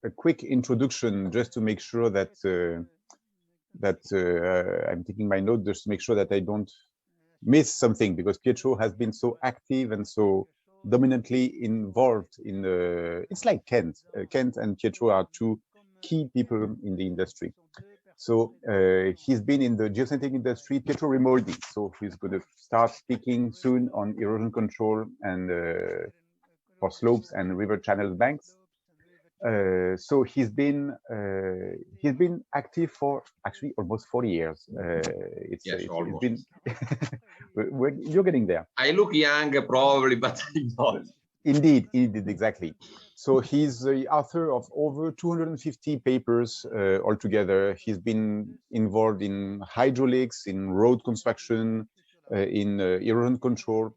a quick introduction just to make sure that I'm taking my note just to make sure that I don't miss something, because Pietro has been so active and so dominantly involved in it's like Kent. Kent and Pietro are two key people in the industry. So he's been in the geosynthetic industry. Pietro Rimoldi, so he's going to start speaking soon on erosion control and for slopes and river channel banks. So he's been active for actually almost 40 years. Yes, almost. It's been you're getting there. I look young, probably, but I'm not. Indeed, exactly. So he's the author of over 250 papers altogether. He's been involved in hydraulics, in road construction, in erosion control.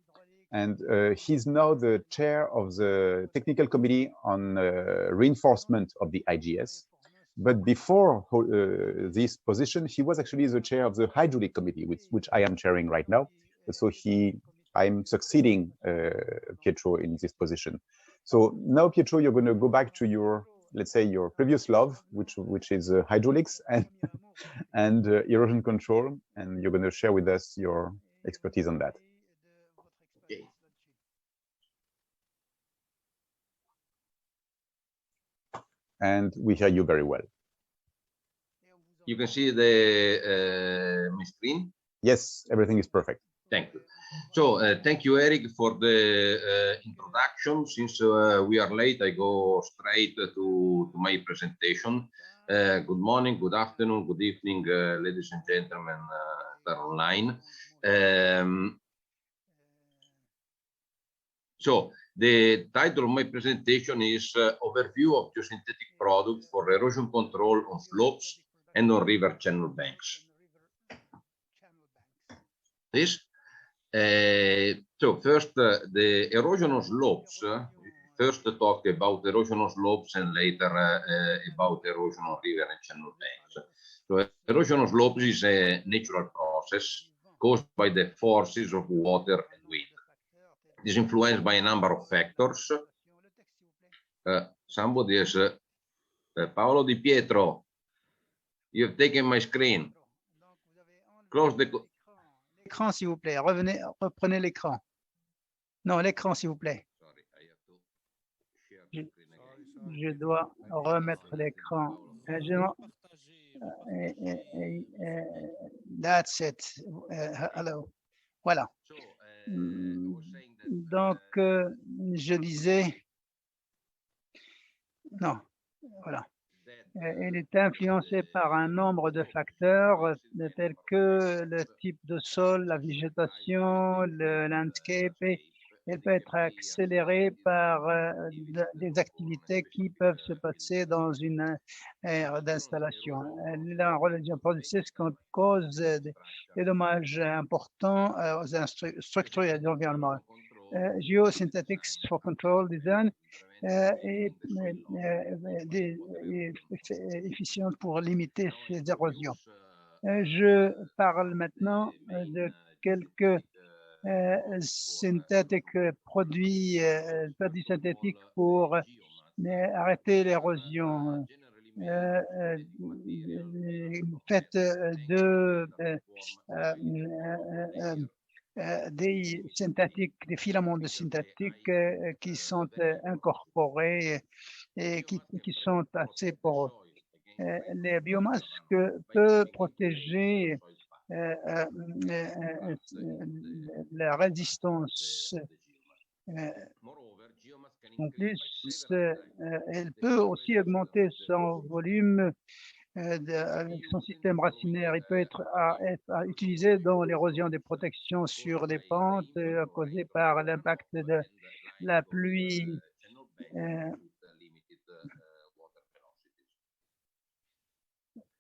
And he's now the chair of the technical committee on reinforcement of the IGS. But before this position, he was actually the chair of the hydraulic committee, which I am chairing right now. So I'm succeeding Pietro in this position. So now, Pietro, you're going to go back to your, let's say, your previous love, which is hydraulics and erosion control, and you're going to share with us your expertise on that. Okay. And we hear you very well. You can see the my screen. Yes, everything is perfect. Thank you. So thank you, Eric, for the introduction. Since we are late, I go straight to my presentation. Good morning, good afternoon, good evening, ladies and gentlemen that are online. So the title of my presentation is Overview of Geosynthetic Products for Erosion Control on Slopes and on River Channel Banks. This. So first, the erosion of slopes. First talk about erosion of slopes and later about erosion of river and channel banks. So erosion of slopes is a natural process caused by the forces of water and wind. It is influenced by a number of factors. Somebody is Paolo Di Pietro. You have taken my screen. Close the. L'écran, s'il vous plaît. Reprenez l'écran. Non, l'écran, s'il vous plaît. Je dois remettre l'écran. That's it. Hello. Voilà. Donc, je disais... Non, voilà. Elle est influencée par un nombre de facteurs tels que le type de sol, la végétation, le landscape, et elle peut être accélérée par des activités qui peuvent se passer dans une aire d'installation. La religion produit ce qu'on cause des dommages importants aux structures et à l'environnement. Geosynthetics for Control Design est efficiente pour limiter ces érosions. Je parle maintenant de quelques produits synthétiques pour arrêter l'érosion. Faites des synthétiques, des filaments de synthétiques qui sont incorporés et qui sont assez poreux. Les biomasses peuvent protéger la résistance. En plus, elle peut aussi augmenter son volume avec son système racinaire. Il peut être utilisé dans l'érosion des protections sur les pentes causées par l'impact de la pluie.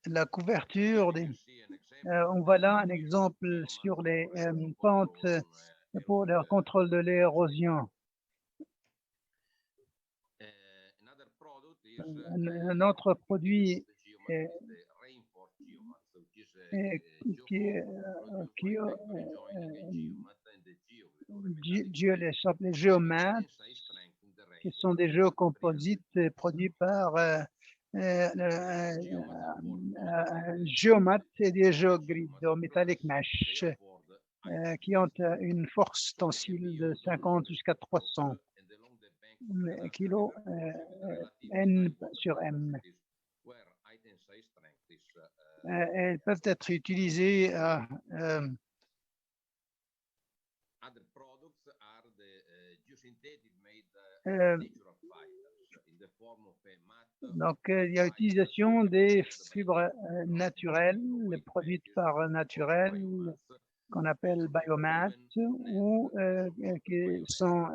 La couverture, on voit là un exemple sur les pentes pour le contrôle de l'érosion. Un autre produit s'appelle Geomat. Ce sont des jeux composites produits par Geomat et des jeux Grido Metallic Mesh qui ont une force tensile de 50 jusqu'à 300 kg N sur M. Elles peuvent être utilisées donc, il y a utilisation des fibres naturelles, produites par naturel, qu'on appelle biomass, ou qui sont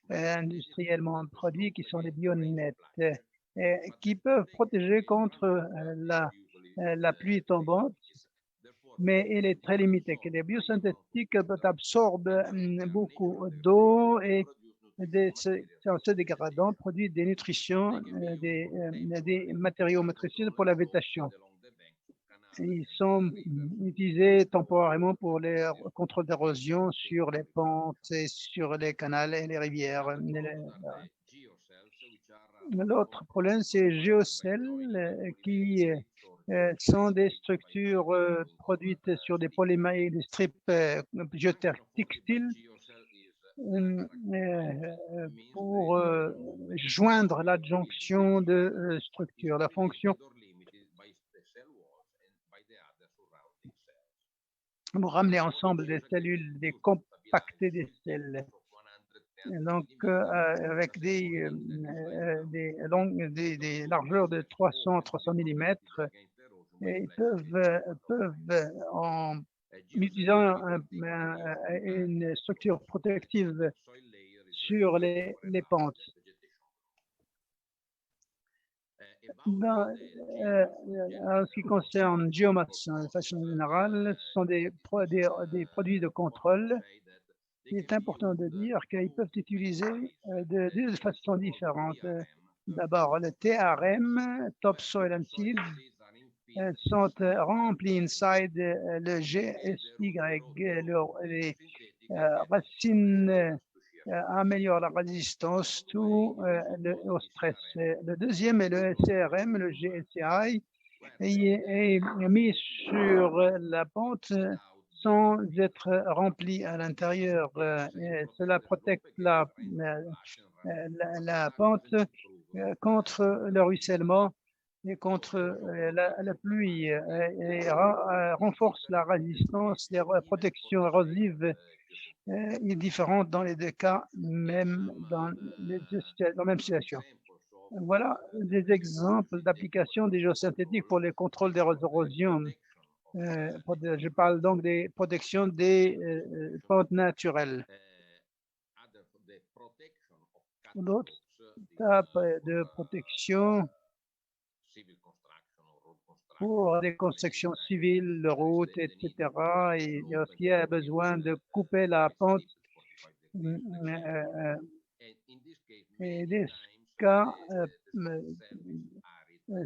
industriellement produits, qui sont des bionettes, qui peuvent protéger contre la pluie tombante, mais elle est très limitée. Que les biosynthétiques absorbent beaucoup d'eau et en se dégradant, produisent des nutritions, des matériaux nutritionnels pour la végétation. Ils sont utilisés temporairement pour les contrôles d'érosion sur les pentes et sur les canaux et les rivières. L'autre problème, c'est géocell qui sont des structures produites sur des polymères et des strips géotextiles pour joindre l'adjonction de structures. La fonction pour ramener ensemble des cellules, des compacter des cellules. Donc, avec des largeurs de 300 mm, ils peuvent en utilisant une structure protective sur les pentes. En ce qui concerne Geomat de façon générale, ce sont des produits de contrôle. Il est important de dire qu'ils peuvent être utilisés de deux façons différentes. D'abord, le TRM, Topsoil and Seeds, sont remplis inside le GSY. Les racines améliorent la résistance au stress. Le deuxième est le CRM, le GSI, est mis sur la pente sans être rempli à l'intérieur. Cela protège la pente contre le ruissellement et contre la pluie et renforce la résistance. Les protections érosives est différente dans les deux cas, même dans la même situation. Voilà des exemples d'application des géosynthétiques pour les contrôles d'érosion. Je parle donc des protections des pentes naturelles. D'autres types de protection pour des constructions civiles, routes, etc. Et il y a besoin de couper la pente. Et des cas,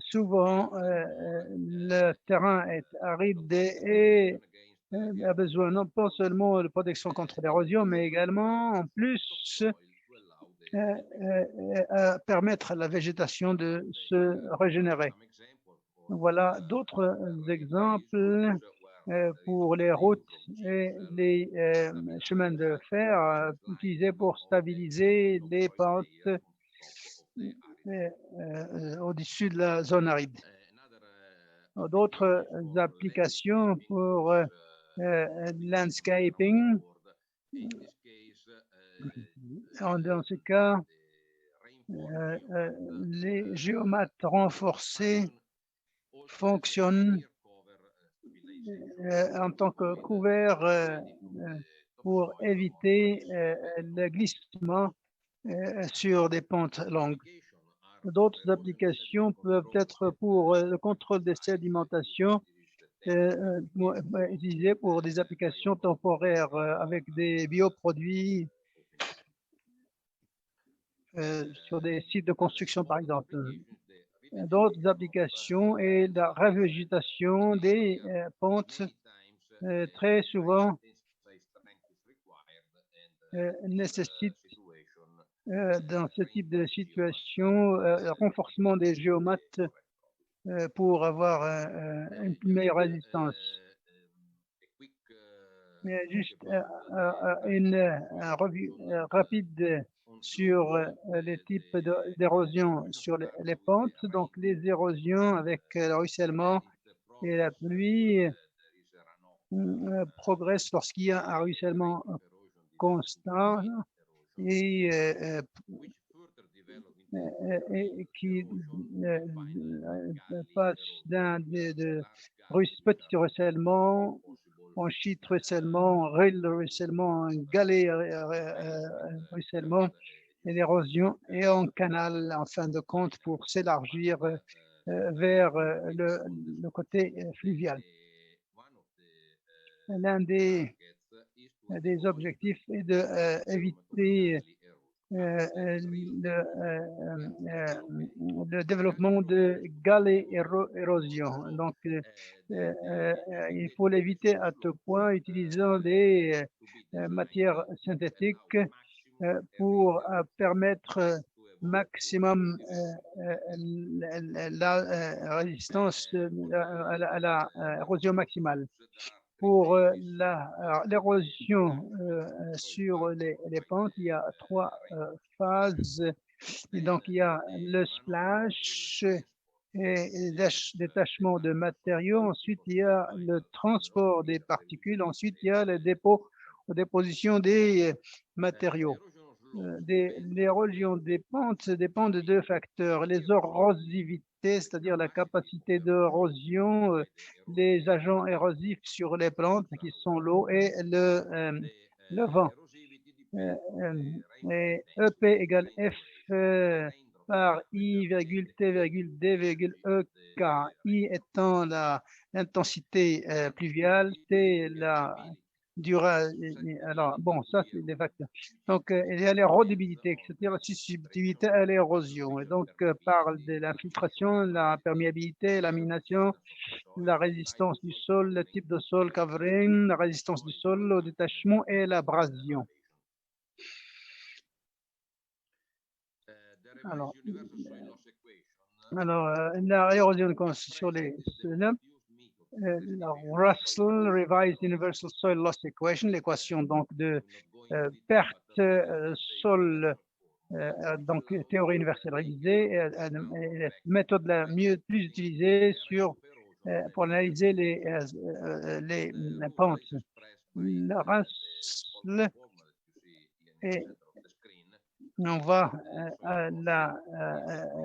souvent, le terrain est aride et a besoin non pas seulement de protection contre l'érosion, mais également, en plus, permettre à la végétation de se régénérer. Voilà d'autres exemples pour les routes et les chemins de fer utilisés pour stabiliser les pentes au-dessus de la zone aride. D'autres applications pour landscaping. Dans ce cas, les géomates renforcés fonctionnent en tant que couvert pour éviter le glissement sur des pentes longues. D'autres applications peuvent être pour le contrôle des sédimentations, utilisées pour des applications temporaires avec des bioproduits sur des sites de construction, par exemple. D'autres applications et la revégétation des pentes très souvent nécessite dans ce type de situation, renforcement des géomates pour avoir une meilleure résistance. Juste un revue rapide sur les types d'érosion sur les pentes. Donc, les érosions avec le ruissellement et la pluie progressent lorsqu'il y a un ruissellement constant et qui passe d'un petit ruissellement, ensuite ruissellement, ruissellement, galet ruissellement, et l'érosion, et en canal en fin de compte pour s'élargir vers le côté fluvial. L'un des objectifs est d'éviter le développement de galets érosion. Donc, il faut l'éviter à tout point utilisant des matières synthétiques pour permettre maximum la résistance à la érosion maximale. Pour l'érosion sur les pentes, il y a 3 phases. Et donc, il y a le splash et détachement de matériaux. Ensuite, il y a le transport des particules. Ensuite, il y a le dépôt ou déposition des matériaux. L'érosion des pentes dépend de 2 facteurs. Les érosivités, c'est-à-dire la capacité d'érosion, les agents érosifs sur les plantes qui sont l'eau et le vent. Et EP égale F par I, T, D, EK. I étant l'intensité pluviale, T la durée. Alors, bon, ça, c'est des facteurs. Donc, il y a l'érodibilité, c'est-à-dire la susceptibilité à l'érosion. Et donc, parle de l'infiltration, la perméabilité, l'amination, la résistance du sol, le type de sol covering, la résistance du sol au détachement et l'abrasion. Alors, l'érosion sur les sols, la Russell Revised Universal Soil Loss Equation, l'équation donc de perte sol, donc théorie universelle révisée, la méthode la plus utilisée pour analyser les pentes. La Russell et on va à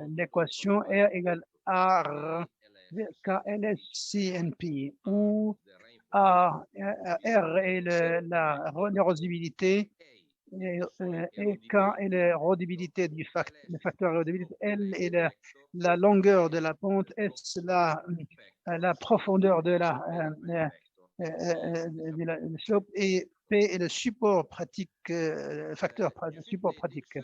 l'équation R égale R KLSCNP, où R est l'érosibilité et K est l'érodibilité le facteur érodibilité, L est la longueur de la pente, S la profondeur de la slope et P est le support pratique, facteur support pratique.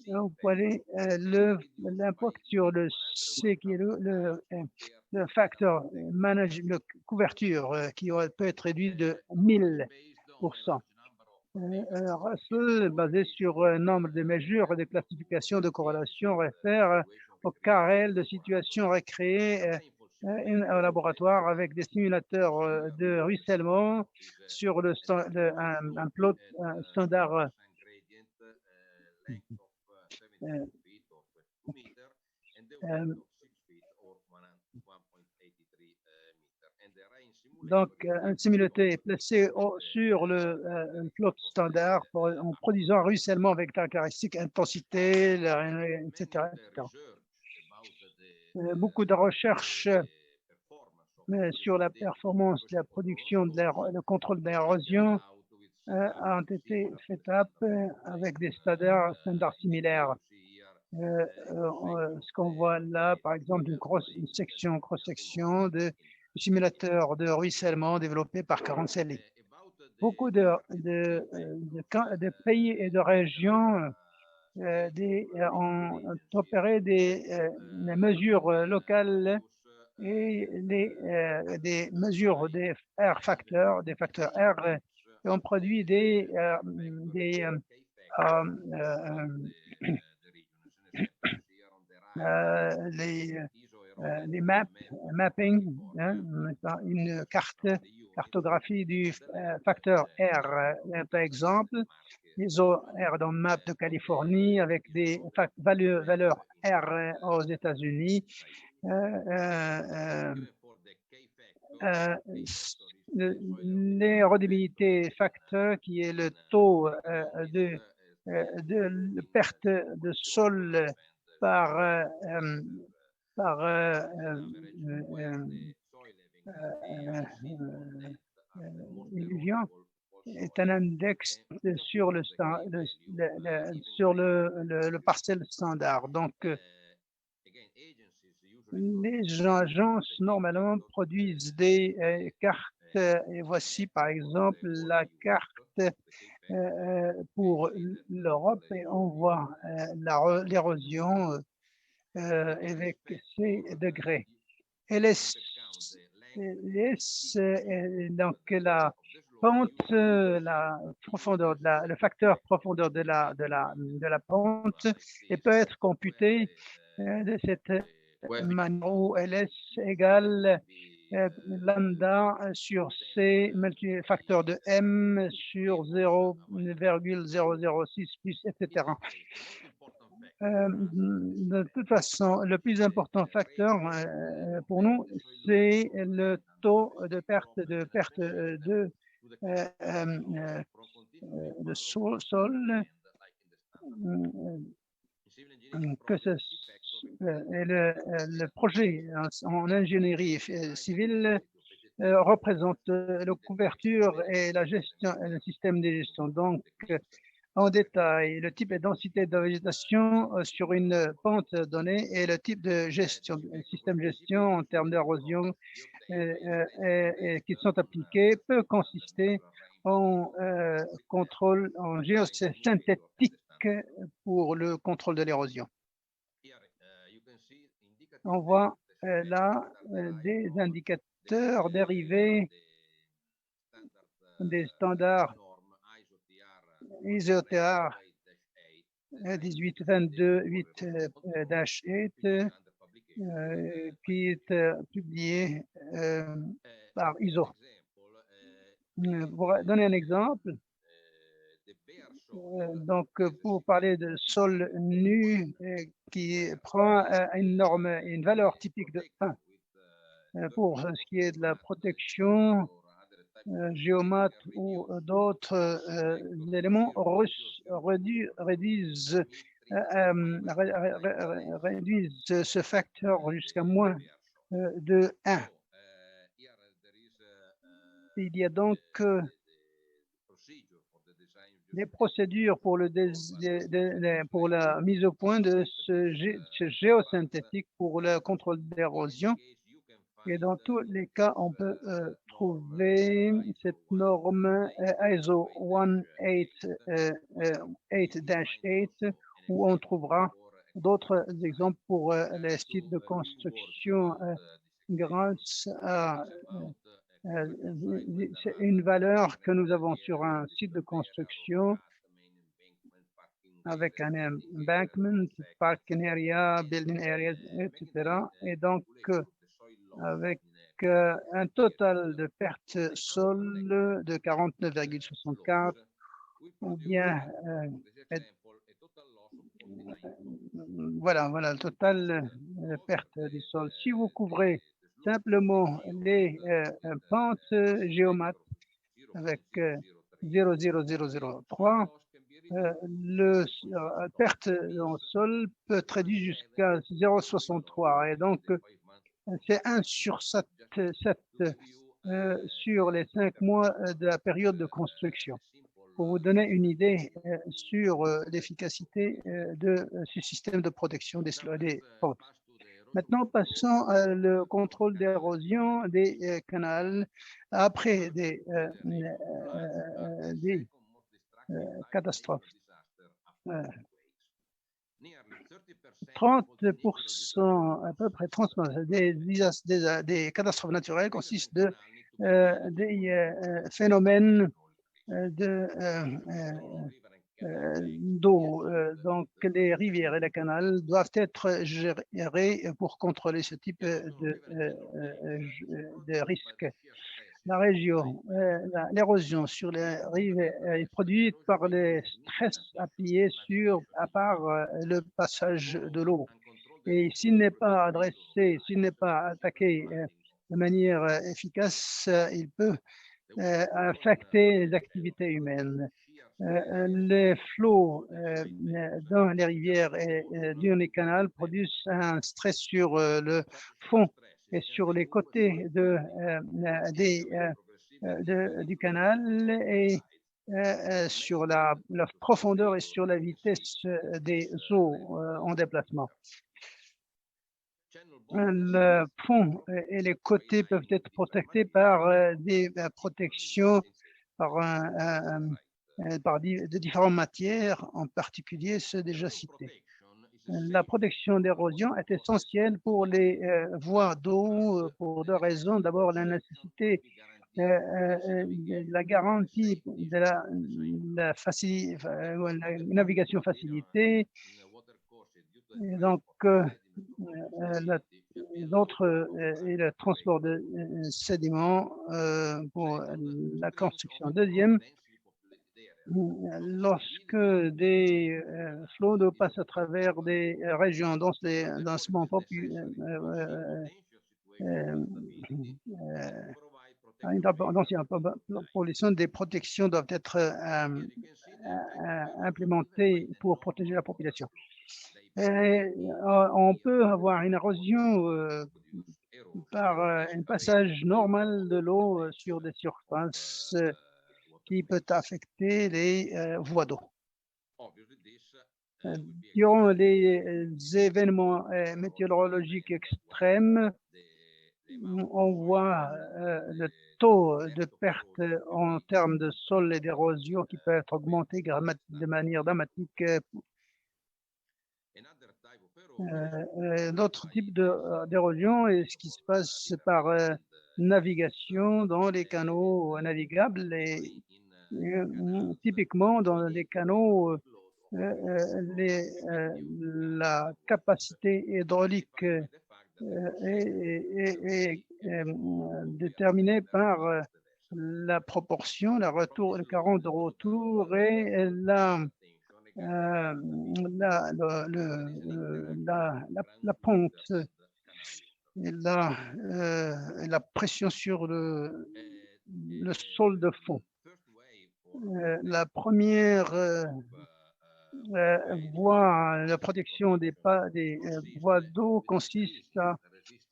Vous voyez l'impact sur le C qui est le facteur couverture qui peut être réduit de 1000%. Russell, basé sur un nombre de mesures de classification de corrélation, réfère au cas réel de situations recréées au laboratoire avec des simulateurs de ruissellement sur un plot standard. Donc, un simulateur est placé sur le plot standard en produisant un ruissellement avec caractéristiques intensité, etc. Beaucoup de recherches sur la performance de la production, le contrôle de l'érosion ont été faites avec des standards similaires. Ce qu'on voit là, par exemple, une cross-section de simulateurs de ruissellement développés par Caroncelli. Beaucoup de pays et de régions ont opéré des mesures locales et des mesures des R facteurs, des facteurs R, et ont produit des les mapping, hein, une cartographie du facteur R. Par exemple, ISO R dans map de Californie avec des valeurs R aux États-Unis. L'érodabilité facteur, qui est le taux de perte de sol par illusion, est un index sur le parcelle standard. Donc, les agences normalement produisent des cartes, et voici par exemple la carte pour l'Europe, et on voit l'érosion avec ces degrés. Donc la pente, la profondeur, le facteur profondeur de la pente, et peut être computé de cette manière où LS égale lambda sur C facteur de M sur 0,006 plus, etc. De toute façon, le plus important facteur pour nous, c'est le taux de perte de sol, que le projet en ingénierie civile représente la couverture et la gestion, le système de gestion. Donc, en détail, le type et densité de végétation sur une pente donnée et le type de gestion, système de gestion en termes d'érosion qui sont appliqués peut consister en contrôle en géosynthétique pour le contrôle de l'érosion. On voit là des indicateurs dérivés des standards ISO-TR 1822-8-8 qui est publié par ISO. Pour donner un exemple, donc pour parler de sol nu qui prend une valeur typique de 1 pour ce qui est de la protection, Geomat ou d'autres éléments réduisent ce facteur jusqu'à moins de 1. Il y a donc des procédures pour la mise au point de ce géosynthétique pour le contrôle d'érosion. Et dans tous les cas, on peut trouver cette norme ISO 188-8 où on trouvera d'autres exemples pour les sites de construction grâce à une valeur que nous avons sur un site de construction avec un embankment, parking area, building areas, etc. Et donc, avec un total de perte sol de 49,64 ou bien voilà le total perte du sol. Si vous couvrez simplement les pentes Geomat avec 0,0003, le perte en sol peut être réduit jusqu'à 0,63 et donc c'est 1 sur 7 sur les 5 mois de la période de construction. Pour vous donner une idée sur l'efficacité de ce système de protection des pentes. Maintenant, passons au contrôle d'érosion des canaux après des catastrophes. 30%, à peu près 30% des catastrophes naturelles consistent de des phénomènes d'eau. Donc, les rivières et les canaux doivent être gérés pour contrôler ce type de risque. La région, l'érosion sur les rives est produite par les stress appuyés à part le passage de l'eau. Et s'il n'est pas adressé, s'il n'est pas attaqué de manière efficace, il peut affecter les activités humaines. Les flots dans les rivières et dans les canaux produisent un stress sur le fond et sur les côtés du canal et sur la profondeur et sur la vitesse des eaux en déplacement. Le fond et les côtés peuvent être protégés par des protections de différentes matières, en particulier ceux déjà cités. La protection d'érosion est essentielle pour les voies d'eau pour deux raisons. D'abord, la nécessité, la garantie de la navigation facilitée. Et donc, l'autre est le transport de sédiments pour la construction. Deuxième, lorsque des flots d'eau passent à travers des régions densément pollution, des protections doivent être implémentées pour protéger la population. On peut avoir une érosion par un passage normal de l'eau sur des surfaces qui peut affecter les voies d'eau. Durant les événements météorologiques extrêmes, on voit le taux de perte en termes de sol et d'érosion qui peut être augmenté de manière dramatique. D'autres types d'érosion est ce qui se passe par navigation dans les canaux navigables et typiquement dans les canaux, la capacité hydraulique est déterminée par la proportion, le current de retour et la pente et la pression sur le sol de fond. La première voie, la protection des voies d'eau consiste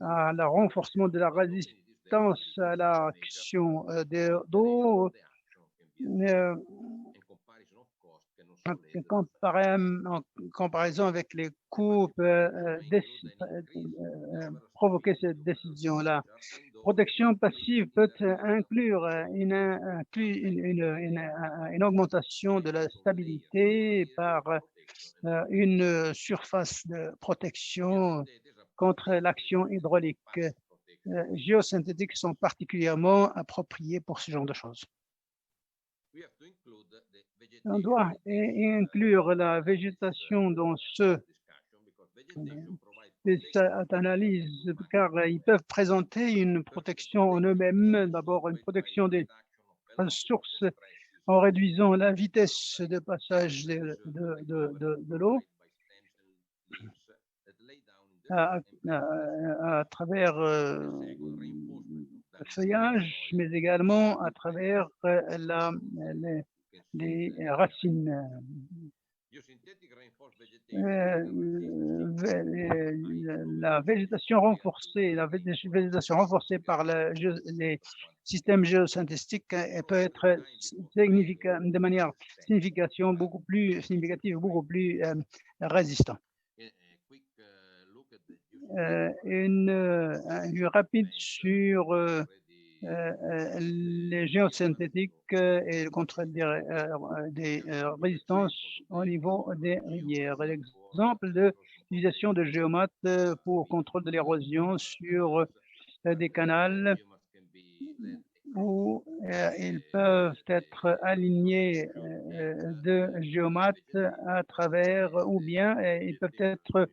à le renforcement de la résistance à l'action d'eau en comparaison avec les coûts provoquer cette décision-là. Protection passive peut inclure une augmentation de la stabilité par une surface de protection contre l'action hydraulique. Géosynthétiques sont particulièrement appropriés pour ce genre de choses. On doit inclure la végétation dans cette analyse, car ils peuvent présenter une protection en eux-mêmes. D'abord, une protection des ressources en réduisant la vitesse de passage de l'eau à travers le feuillage, mais également à travers les racines. La végétation renforcée par les systèmes géosynthétiques peut être de manière significative, beaucoup plus résistant. Une vue rapide sur les géosynthétiques et le contrôle des résistances au niveau des rivières. L'exemple de l'utilisation de géomates pour contrôle de l'érosion sur des canaux où ils peuvent être alignés de géomètres à travers, ou bien ils peuvent être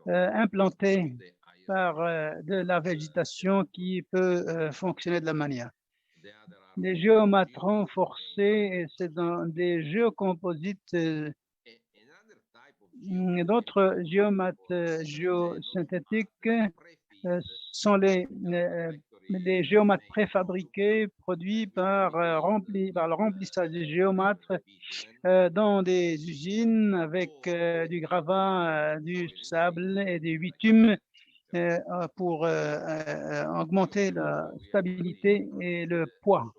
implantés par de la végétation qui peut fonctionner de la manière. Les géomètres renforcés, c'est dans des géocomposites. D'autres géomètres géosynthétiques sont les géomètres préfabriqués produits par le remplissage des géomètres dans des usines avec du gravat, du sable et du bitume pour augmenter la stabilité et le poids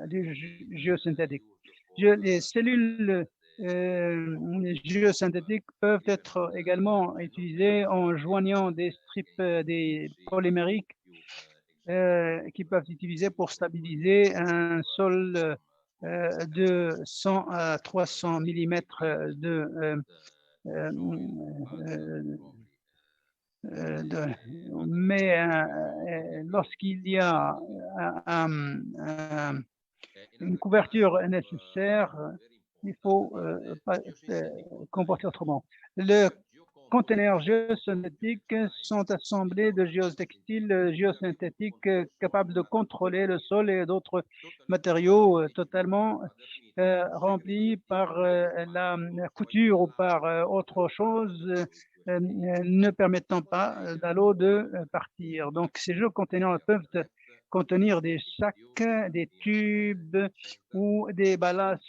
du géosynthétique. Les cellules géosynthétiques peuvent être également utilisées en joignant des strips des polymériques qui peuvent être utilisés pour stabiliser un sol de 100 à 300 mm mais lorsqu'il y a une couverture nécessaire, il faut comporter autrement. Les conteneurs géosynthétiques sont assemblés de géotextiles géosynthétiques capables de contrôler le sol et d'autres matériaux totalement remplis par la couture ou par autre chose ne permettant pas à l'eau de partir. Donc, ces géoconteneurs peuvent contenir des sacs, des tubes ou des ballasts.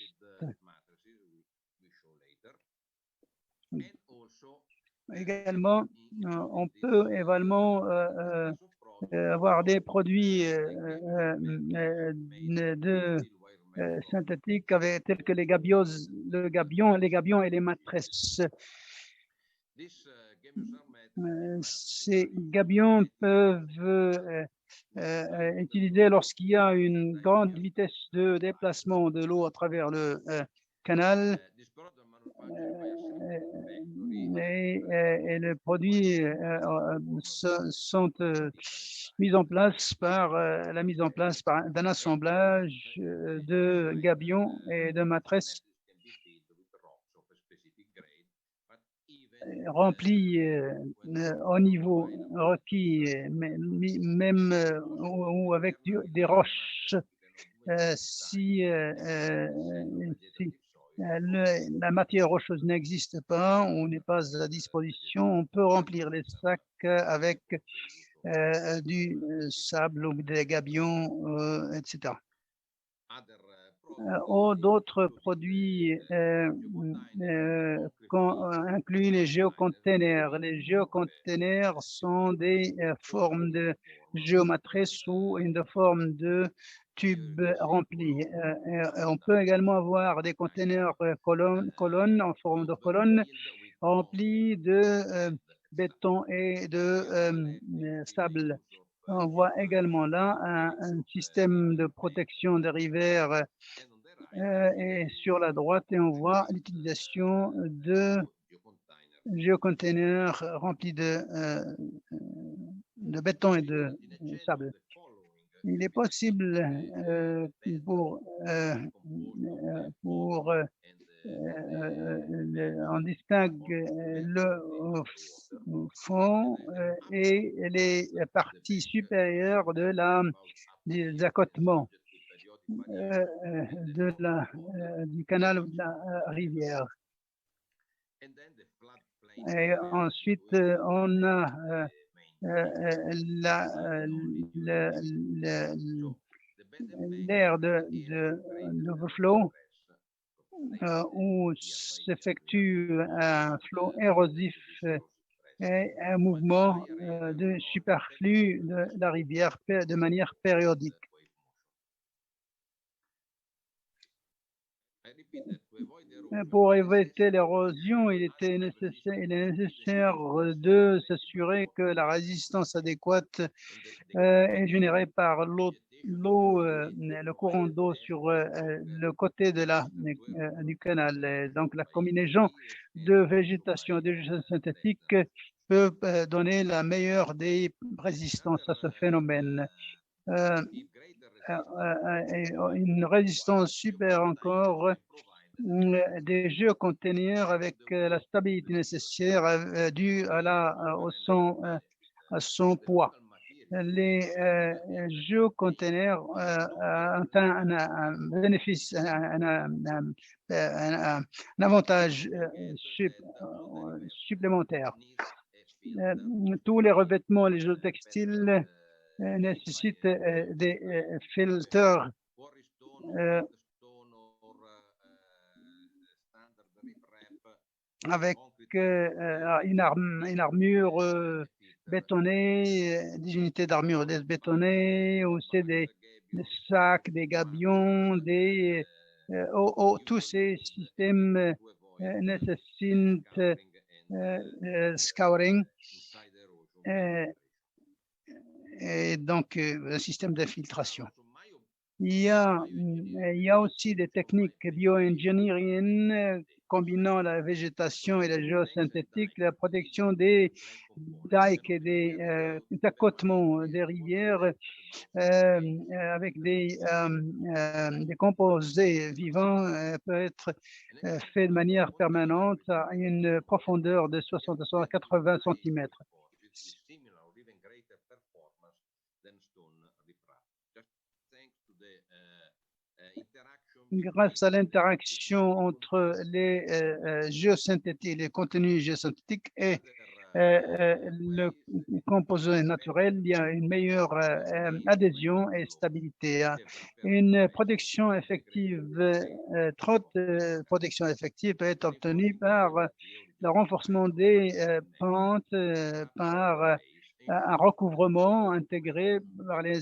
Également, on peut également avoir des produits synthétiques tels que les gabions et les matresses. Ces gabions peuvent utilisés lorsqu'il y a une grande vitesse de déplacement de l'eau à travers le canal et les produits sont mis en place par la mise en place d'un assemblage de gabions et de matresses remplis au niveau requis, même ou avec des roches. Si la matière rocheuse n'existe pas ou n'est pas à disposition, on peut remplir les sacs avec du sable ou des gabions, etc. D'autres produits incluent les géocontainers. Les géocontainers sont des formes de géomatrices ou une forme de tubes remplis. On peut également avoir des containers colonnes en forme de colonne remplis de béton et de sable. On voit également là un système de protection des rivières et sur la droite, et on voit l'utilisation de géocontainers remplis de béton et de sable. Il est possible on distingue le fond et les parties supérieures des accotements du canal ou de la rivière. Et ensuite, on a l'air de l'overflow où s'effectue un flot érosif et un mouvement de superflu de la rivière de manière périodique. Pour éviter l'érosion, il est nécessaire de s'assurer que la résistance adéquate est générée par le courant d'eau sur le côté du canal. Donc, la combinaison de végétation et de synthétique peut donner la meilleure des résistances à ce phénomène. une résistance supérieure encore des géocontainers avec la stabilité nécessaire due à son poids. Les géocontainers ont un bénéfice, un avantage supplémentaire. Tous les revêtements, les géotextiles nécessitent des filters avec une armure bétonnée, des unités d'armure bétonnées, aussi des sacs, des gabions, tous ces systèmes nécessitent scouring et donc un système d'infiltration. Il y a aussi des techniques bio-engineering combinant la végétation et la géosynthétique, la protection des dikes et des accotements des rivières avec des composés vivants peut être fait de manière permanente à une profondeur de 60 à 180 cm. Grâce à l'interaction entre les géosynthétiques, les contenus géosynthétiques et le composé naturel, il y a une meilleure adhésion et stabilité. Une protection effective, trop de protection effective peut être obtenue par le renforcement des pentes, par un recouvrement intégré par les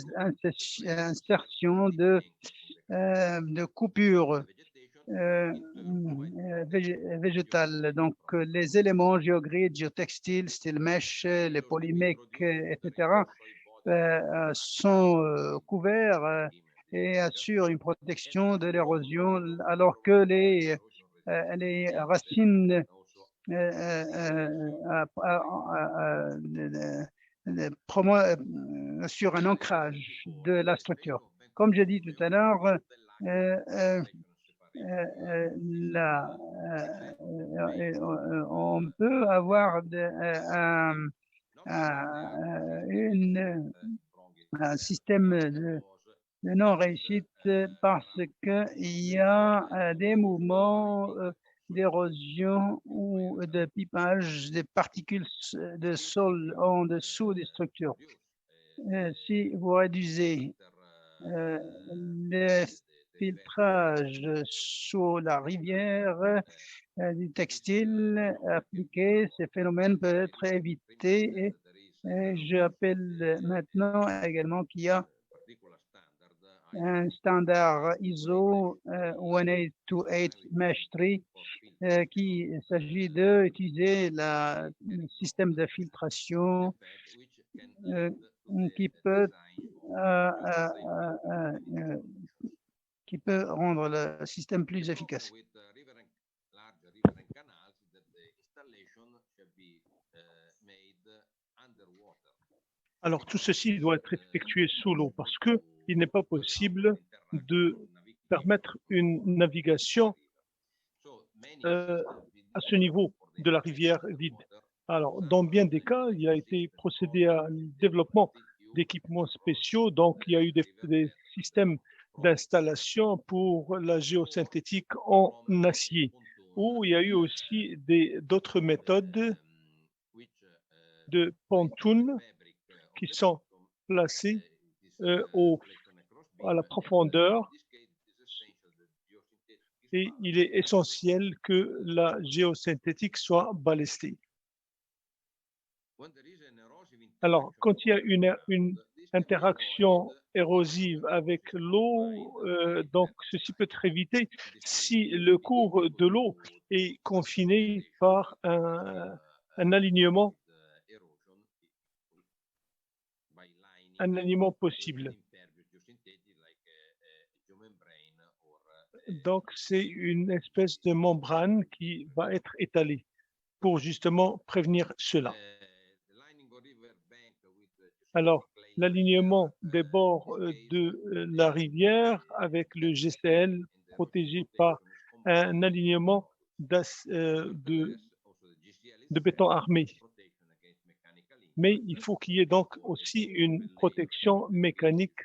insertions de coupures végétales. Donc, les éléments géogrides, géotextiles, style mesh, les polymèques, etc., sont couverts et assurent une protection de l'érosion, alors que les racines sur un ancrage de la structure. Comme j'ai dit tout à l'heure, on peut avoir un système de non-réussite parce qu'il y a des mouvements d'érosion ou de pipage des particules de sol en dessous des structures. Si vous réduisez le filtrage sous la rivière du textile appliqué, ces phénomènes peuvent être évités. Et j'appelle maintenant également qu'il y a un standard ISO 1828 Mesh 3 qui s'agit d'utiliser le système de filtration qui peut rendre le système plus efficace. Alors, tout ceci doit être effectué sous l'eau parce qu'il n'est pas possible de permettre une navigation à ce niveau de la rivière vide. Alors, dans bien des cas, il a été procédé à un développement d'équipements spéciaux, donc il y a eu des systèmes d'installation pour la géosynthétique en acier, où il y a eu aussi d'autres méthodes de pontoons qui sont placés à la profondeur, et il est essentiel que la géosynthétique soit ballastée. Alors, quand il y a une interaction érosive avec l'eau, donc ceci peut être évité si le cours de l'eau est confiné par un alignement possible. Donc, c'est une espèce de membrane qui va être étalée pour justement prévenir cela. Alors, l'alignement des bords de la rivière avec le GCL protégé par un alignement de béton armé. Mais il faut qu'il y ait donc aussi une protection mécanique.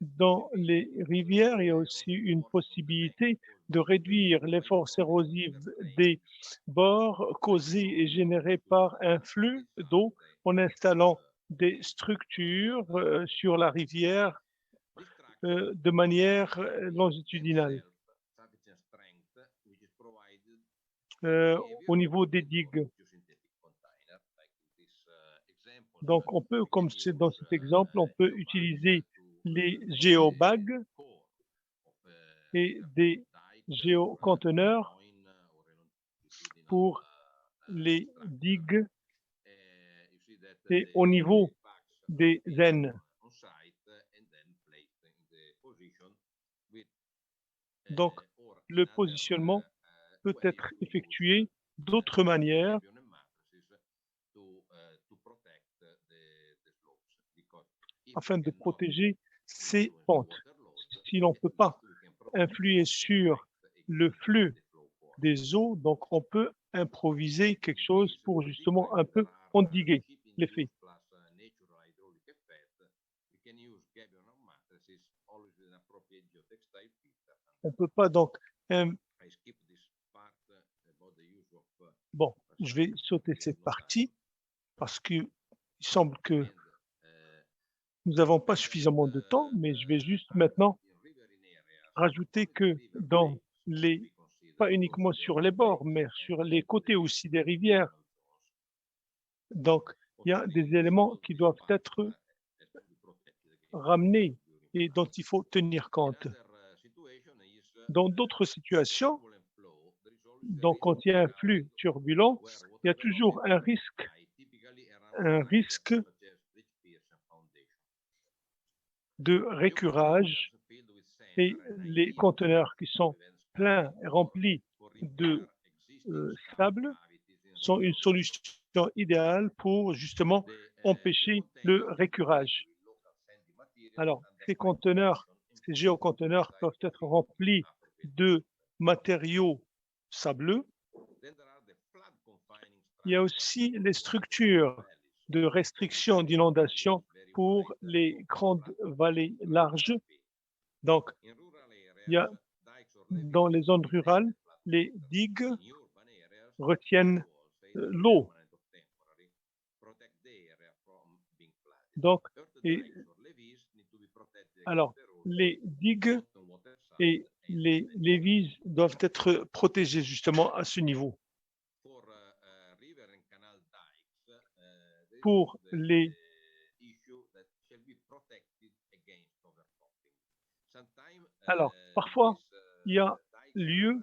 Dans les rivières, il y a aussi une possibilité de réduire les forces érosives des bords causées et générées par un flux d'eau en installant des structures sur la rivière de manière longitudinale au niveau des digues. Donc, on peut, comme c'est dans cet exemple, on peut utiliser les géobags et des géoconteneurs pour les digues et au niveau des N. Donc, le positionnement peut être effectué d'autres manières afin de protéger ces pentes. Si l'on ne peut pas influer sur le flux des eaux, donc on peut improviser quelque chose pour justement un peu endiguer l'effet. On ne peut pas donc... Bon, je vais sauter cette partie parce qu'il semble que nous n'avons pas suffisamment de temps, mais je vais juste maintenant rajouter que dans les, pas uniquement sur les bords, mais sur les côtés aussi des rivières, donc il y a des éléments qui doivent être ramenés et dont il faut tenir compte. Dans d'autres situations, donc quand il y a un flux turbulent, il y a toujours un risque de récurage et les conteneurs qui sont pleins et remplis de sable sont une solution idéale pour justement empêcher le récurage. Alors, ces conteneurs, ces géoconteneurs peuvent être remplis de matériaux sableux. Il y a aussi les structures de restriction d'inondation pour les grandes vallées larges. Donc, il y a dans les zones rurales, les digues retiennent l'eau. Donc, alors, les digues et les lévises doivent être protégées justement à ce niveau. Pour les alors, parfois, il y a lieu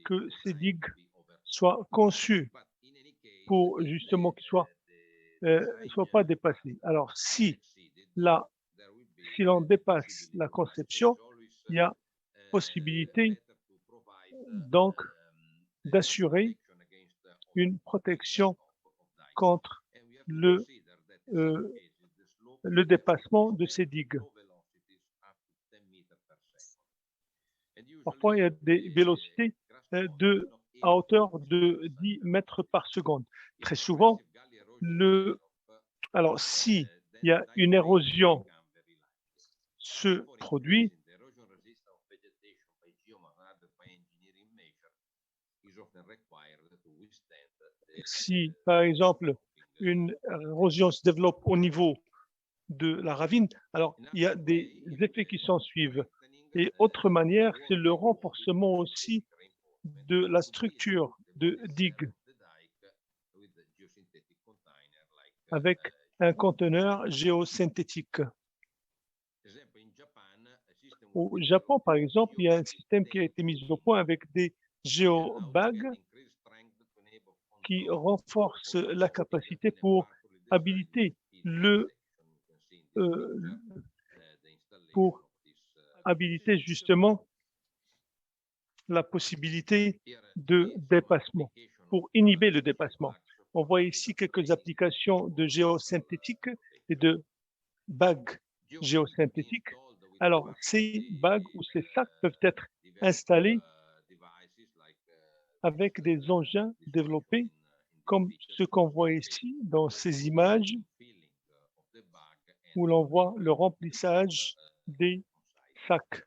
que ces digues soient conçues pour justement qu'ils soient pas dépassées. Alors, si l'on dépasse la conception, il y a possibilité donc d'assurer une protection contre le dépassement de ces digues. Parfois, il y a des vélocités à hauteur de 10 mètres par seconde. Très souvent, alors si il y a une érosion se produit, si par exemple une érosion se développe au niveau de la ravine, alors il y a des effets qui s'en suivent. Et autre manière, c'est le renforcement aussi de la structure de digue avec un conteneur géosynthétique. Au Japon, par exemple, il y a un système qui a été mis au point avec des géobags qui renforcent la capacité pour habiliter justement la possibilité de dépassement, pour inhiber le dépassement. On voit ici quelques applications de géosynthétique et de bagues géosynthétiques. Alors, ces bagues ou ces sacs peuvent être installés avec des engins développés comme ce qu'on voit ici dans ces images où l'on voit le remplissage des sacs.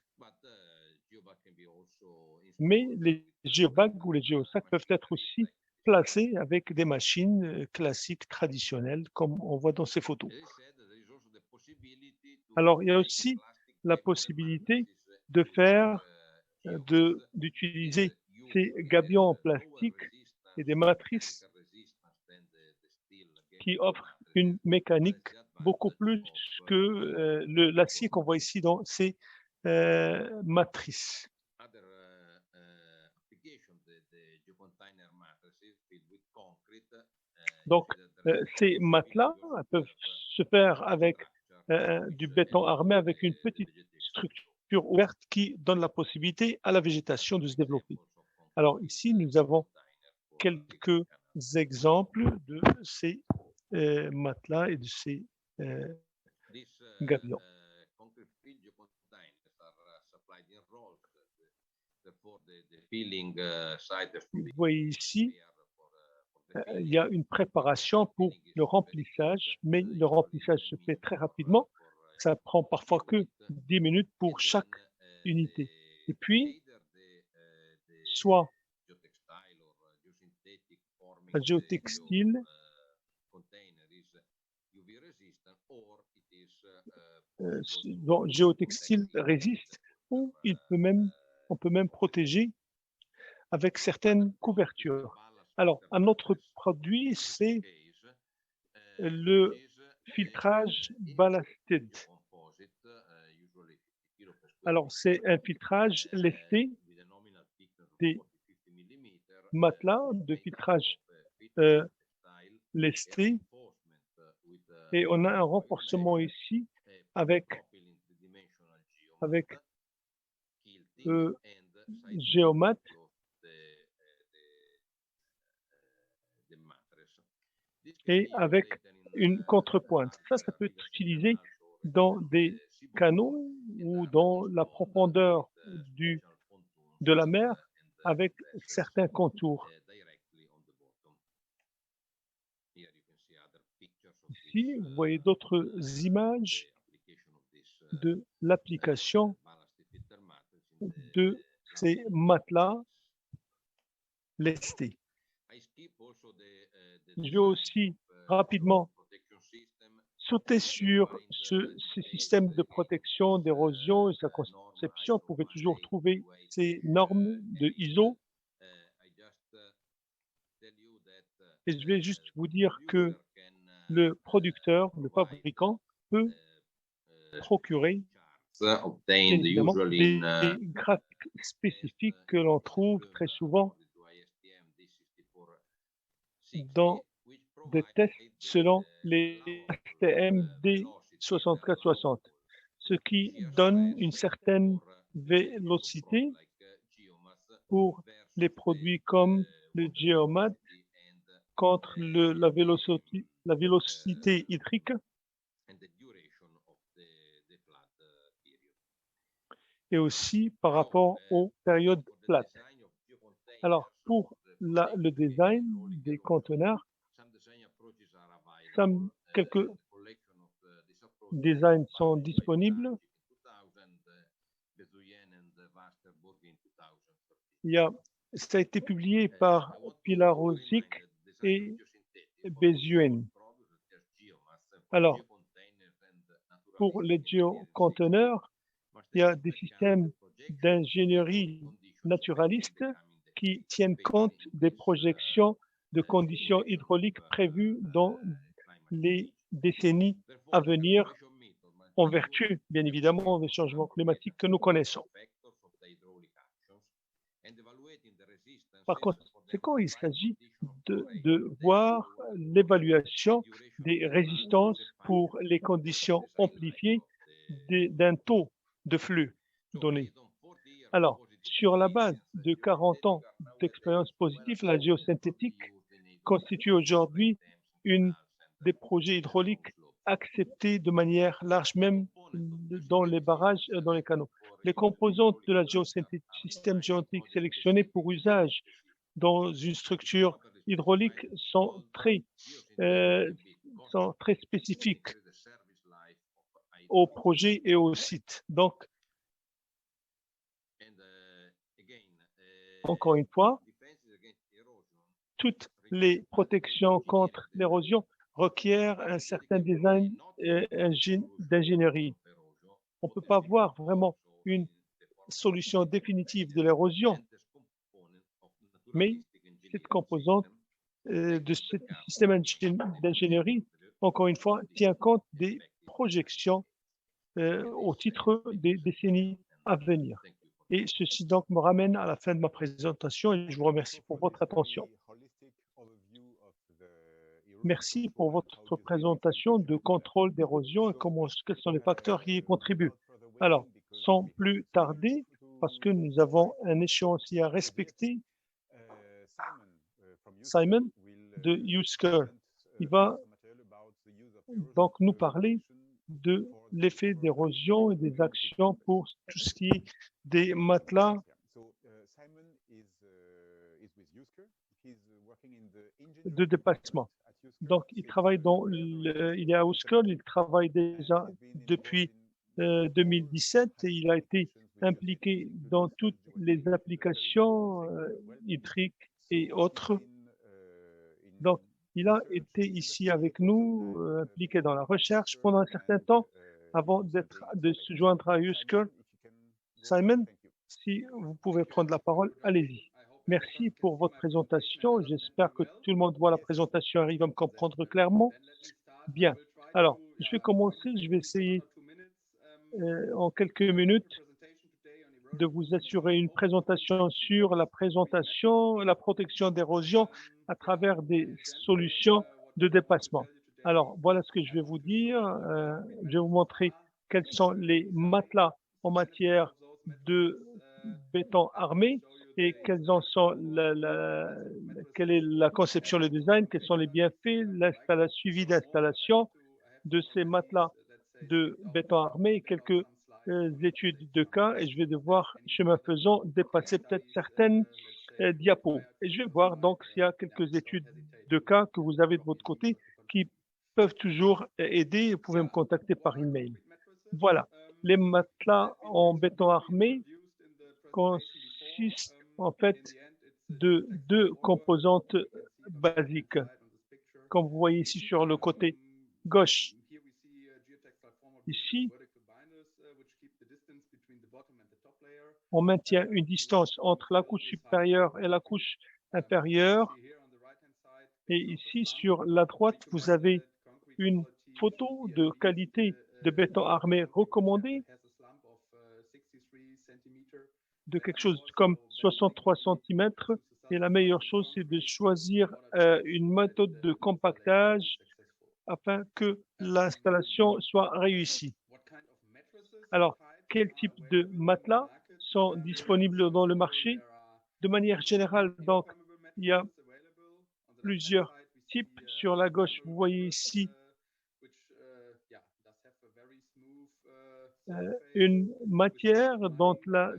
Mais les géobags ou les géosacs peuvent être aussi placés avec des machines classiques, traditionnelles, comme on voit dans ces photos. Alors, il y a aussi la possibilité de faire, d'utiliser ces gabions en plastique et des matrices qui offrent une mécanique beaucoup plus que l'acier qu'on voit ici dans ces matrices. Donc, ces matelas peuvent se faire avec du béton armé avec une petite structure ouverte qui donne la possibilité à la végétation de se développer. Alors ici, nous avons quelques exemples de ces matelas et de ces gabions. Vous voyez ici, il y a une préparation pour le remplissage, mais le remplissage se fait très rapidement. Ça prend parfois que 10 minutes pour chaque unité. Et puis, soit un géotextile, géotextile résiste, ou on peut même protéger avec certaines couvertures. Alors, un autre produit, c'est le filtrage ballasted. Alors, c'est un filtrage lesté des matelas de filtrage lesté. Et on a un renforcement ici avec Geomat et avec une contrepointe. Ça peut être utilisé dans des canaux ou dans la profondeur de la mer avec certains contours. Ici, vous voyez d'autres images de l'application de ces matelas lestés. Je vais aussi rapidement sauter sur ce système de protection d'érosion et sa conception. Vous pouvez toujours trouver ces normes de ISO. Et je vais juste vous dire que le producteur, le fabricant, peut procurer évidemment des graphiques spécifiques que l'on trouve très souvent dans des tests selon les ASTM D6460, ce qui donne une certaine vélocité pour les produits comme le Geomat contre la vélocité hydrique et aussi par rapport aux périodes plates. Alors, pour le design des conteneurs, quelques designs sont disponibles. Ça a été publié par Pilarosic et Bezuen. Alors, pour les géoconteneurs, il y a des systèmes d'ingénierie naturaliste qui tiennent compte des projections de conditions hydrauliques prévues dans les décennies à venir en vertu, bien évidemment, des changements climatiques que nous connaissons. Par conséquent, il s'agit de voir l'évaluation des résistances pour les conditions amplifiées d'un taux de flux donné. Alors, Sur la base de 40 ans d'expérience positive, la géosynthétique constitue aujourd'hui une des projets hydrauliques acceptés de manière large, même dans les barrages, dans les canaux. Les composantes de la géosynthétique, système géométrique sélectionné pour usage dans une structure hydraulique sont très spécifiques au projet et au site. Donc, encore une fois, toutes les protections contre l'érosion requièrent un certain design d'ingénierie. On ne peut pas voir vraiment une solution définitive de l'érosion, mais cette composante de ce système d'ingénierie, encore une fois, tient compte des projections au titre des décennies à venir. Et ceci donc me ramène à la fin de ma présentation et je vous remercie pour votre attention. Merci pour votre présentation de contrôle d'érosion et quels sont les facteurs qui y contribuent. Alors, sans plus tarder, parce que nous avons un échéancier à respecter, Simon de Usker, il va donc nous parler de l'effet d'érosion et des actions pour tout ce qui est des matelas. De dépassement. Donc, il travaille il est à Usker, il travaille déjà depuis 2017 et il a été impliqué dans toutes les applications hydriques et autres. Donc, il a été ici avec nous, impliqué dans la recherche pendant un certain temps avant de se joindre à Usker. Simon, si vous pouvez prendre la parole, allez-y. Merci pour votre présentation. J'espère que tout le monde voit la présentation, arrive à me comprendre clairement. Bien. Alors, je vais commencer. Je vais essayer en quelques minutes de vous assurer une présentation sur la protection d'érosion à travers des solutions de dépassement. Alors, voilà ce que je vais vous dire. Je vais vous montrer quels sont les matelas en matière de béton armé et quelle est la conception, le design, quels sont les bienfaits, suivi d'installation de ces matelas de béton armé et quelques études de cas et je vais devoir, chemin faisant, dépasser peut-être certaines diapos. Et je vais voir donc s'il y a quelques études de cas que vous avez de votre côté qui peuvent toujours aider. Vous pouvez me contacter par email. Voilà, les matelas en béton armé consistent en fait de deux composantes basiques. Comme vous voyez ici sur le côté gauche, ici, on maintient une distance entre la couche supérieure et la couche inférieure. Et ici, sur la droite, vous avez une photo de qualité de béton armé recommandé de quelque chose comme 63 cm. Et la meilleure chose, c'est de choisir une méthode de compactage afin que l'installation soit réussie. Alors, quel type de matelas sont disponibles dans le marché? De manière générale, donc, il y a plusieurs types. Sur la gauche, vous voyez ici une matière dont la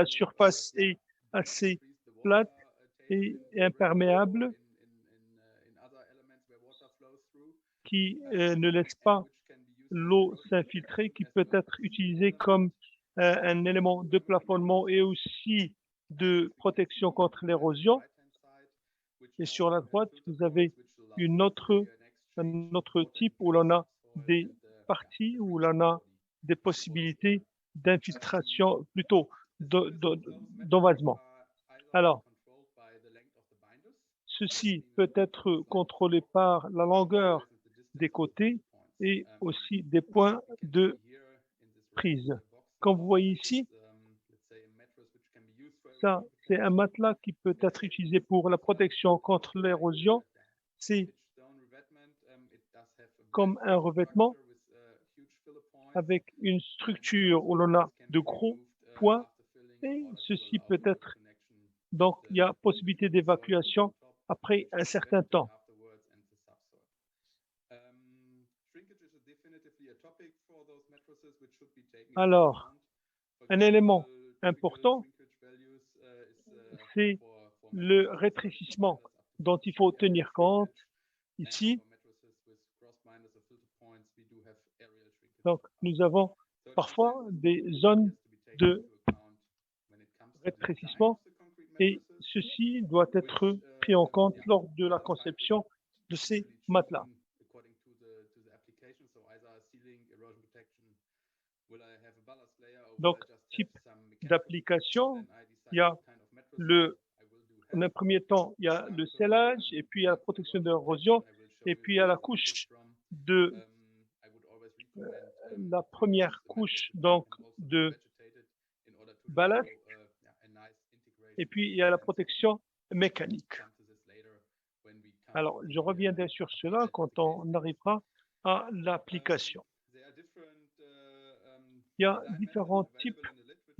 surface est assez plate et imperméable, qui ne laisse pas l'eau s'infiltrer, qui peut être utilisée comme un élément de plafonnement et aussi de protection contre l'érosion. Et sur la droite, vous avez un autre type où l'on a des parties, où l'on a des possibilités d'infiltration, plutôt d'envasement. Alors, ceci peut être contrôlé par la longueur des côtés et aussi des points de prise. Comme vous voyez ici, ça, c'est un matelas qui peut être utilisé pour la protection contre l'érosion. C'est comme un revêtement avec une structure où l'on a de gros poids Et ceci peut être, donc il y a possibilité d'évacuation après un certain temps. Alors, un élément important, c'est le rétrécissement dont il faut tenir compte ici. Donc, nous avons parfois des zones de rétrécissement et ceci doit être pris en compte lors de la conception de ces matelas. Donc, type d'application, il y a en un premier temps, il y a le scellage et puis il y a la protection de l'érosion et puis il y a la couche la première couche donc de ballast et puis il y a la protection mécanique. Alors, je reviendrai sur cela quand on arrivera à l'application. Il y a différents types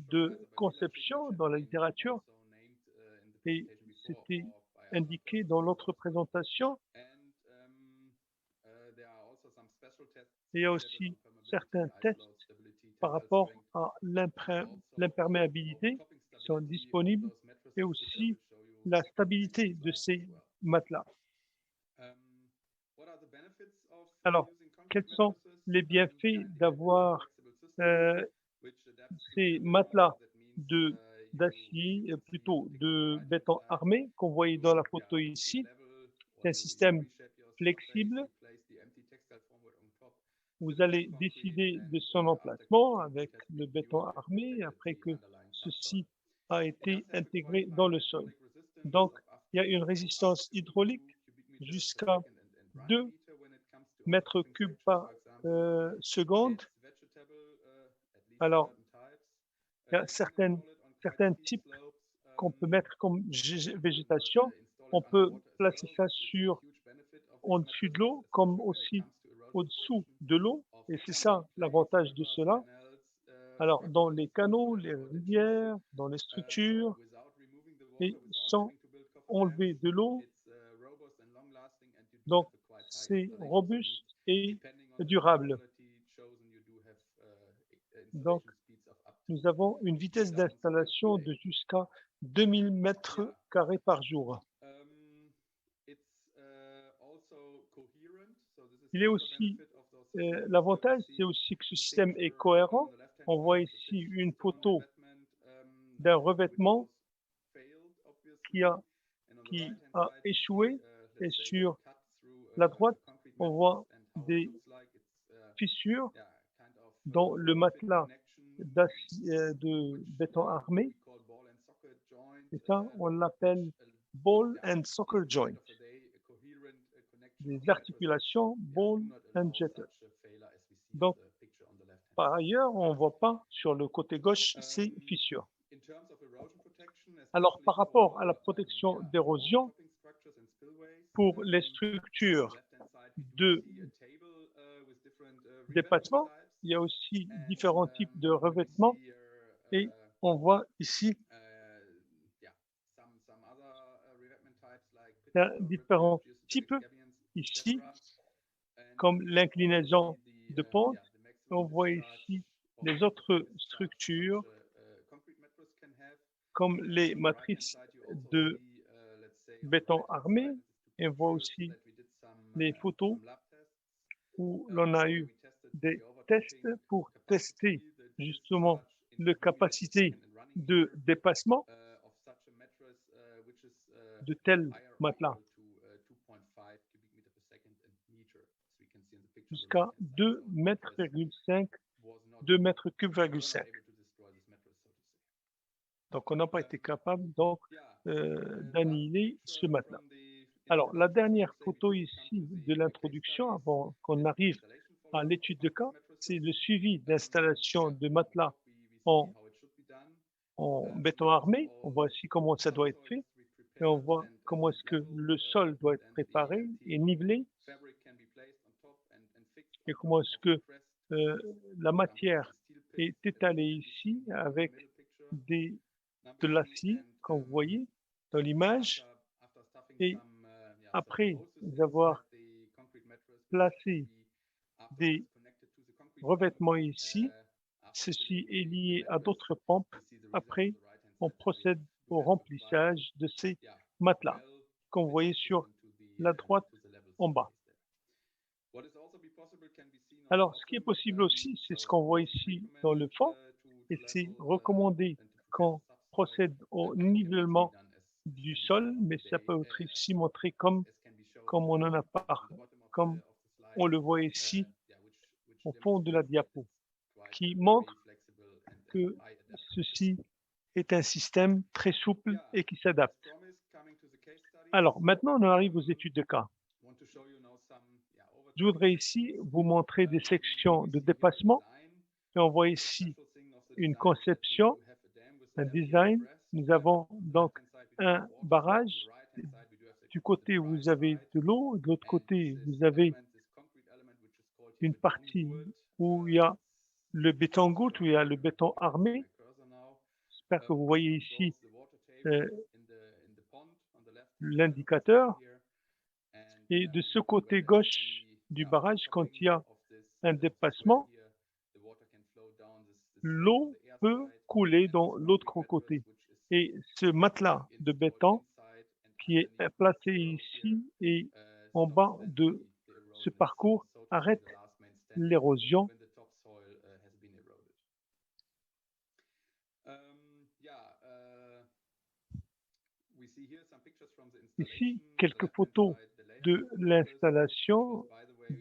de conception dans la littérature et c'était indiqué dans l'autre présentation. Il y a aussi certains tests par rapport à l'imperméabilité qui sont disponibles et aussi la stabilité de ces matelas. Alors, quels sont les bienfaits d'avoir ces matelas d'acier, plutôt de béton armé qu'on voyait dans la photo ici? C'est un système flexible. Vous allez décider de son emplacement avec le béton armé après que ceci a été intégré dans le sol. Donc, il y a une résistance hydraulique jusqu'à 2 mètres cubes par seconde. Alors, il y a certains types qu'on peut mettre comme végétation. On peut placer ça en dessus de l'eau comme aussi au-dessous de l'eau. Et c'est ça l'avantage de cela. Alors, dans les canaux, les rivières, dans les structures, et sans enlever de l'eau. Donc, c'est robuste et durable. Donc, nous avons une vitesse d'installation de jusqu'à 2000 mètres carrés par jour. Il est aussi, l'avantage, c'est aussi que ce système est cohérent. On voit ici une photo d'un revêtement qui a échoué et sur la droite, on voit des fissures dans le matelas de béton armé. Et ça, on l'appelle ball and socket joint. Des articulations ball and jetter. Donc, par ailleurs, on ne voit pas sur le côté gauche ces fissures. Alors, par rapport à la protection d'érosion, pour les structures de dépassement, il y a aussi différents types de revêtements et on voit ici différents types ici, comme l'inclinaison de pente. On voit ici les autres structures comme les matrices de béton armé et on voit aussi les photos où l'on a eu des tests pour tester justement la capacité de dépassement de tels matelas jusqu'à 2,5 mètres, 2 mètres cubes. Donc, on n'a pas été capable donc d'annihiler ce matelas. Alors, la dernière photo ici de l'introduction, avant qu'on arrive à l'étude de cas, c'est le suivi d'installation de matelas en béton armé. On voit ici comment ça doit être fait et on voit comment est-ce que le sol doit être préparé et nivelé et comment est-ce que la matière est étalée ici avec des de l'acier, comme vous voyez dans l'image. Et après avoir placé des revêtements ici, ceci est lié à d'autres pompes. Après, on procède au remplissage de ces matelas, comme vous voyez sur la droite en bas. Alors, ce qui est possible aussi, c'est ce qu'on voit ici dans le fond, et c'est recommandé qu'on procède au nivellement du sol, mais ça peut être ici montré comme on en a comme on le voit ici au fond de la diapo, qui montre que ceci est un système très souple et qui s'adapte. Alors, maintenant, on arrive aux études de cas. Je voudrais ici vous montrer des sections de dépassement. Et on voit ici une conception, un design. Nous avons donc un barrage. Du côté, vous avez de l'eau. De l'autre côté, vous avez une partie où il y a le béton goutte, où il y a le béton armé. J'espère que vous voyez ici l'indicateur. Et de ce côté gauche du barrage, quand il y a un dépassement, l'eau peut couler dans l'autre côté. Et ce matelas de béton qui est placé ici et en bas de ce parcours arrête l'érosion. Ici, quelques photos de l'installation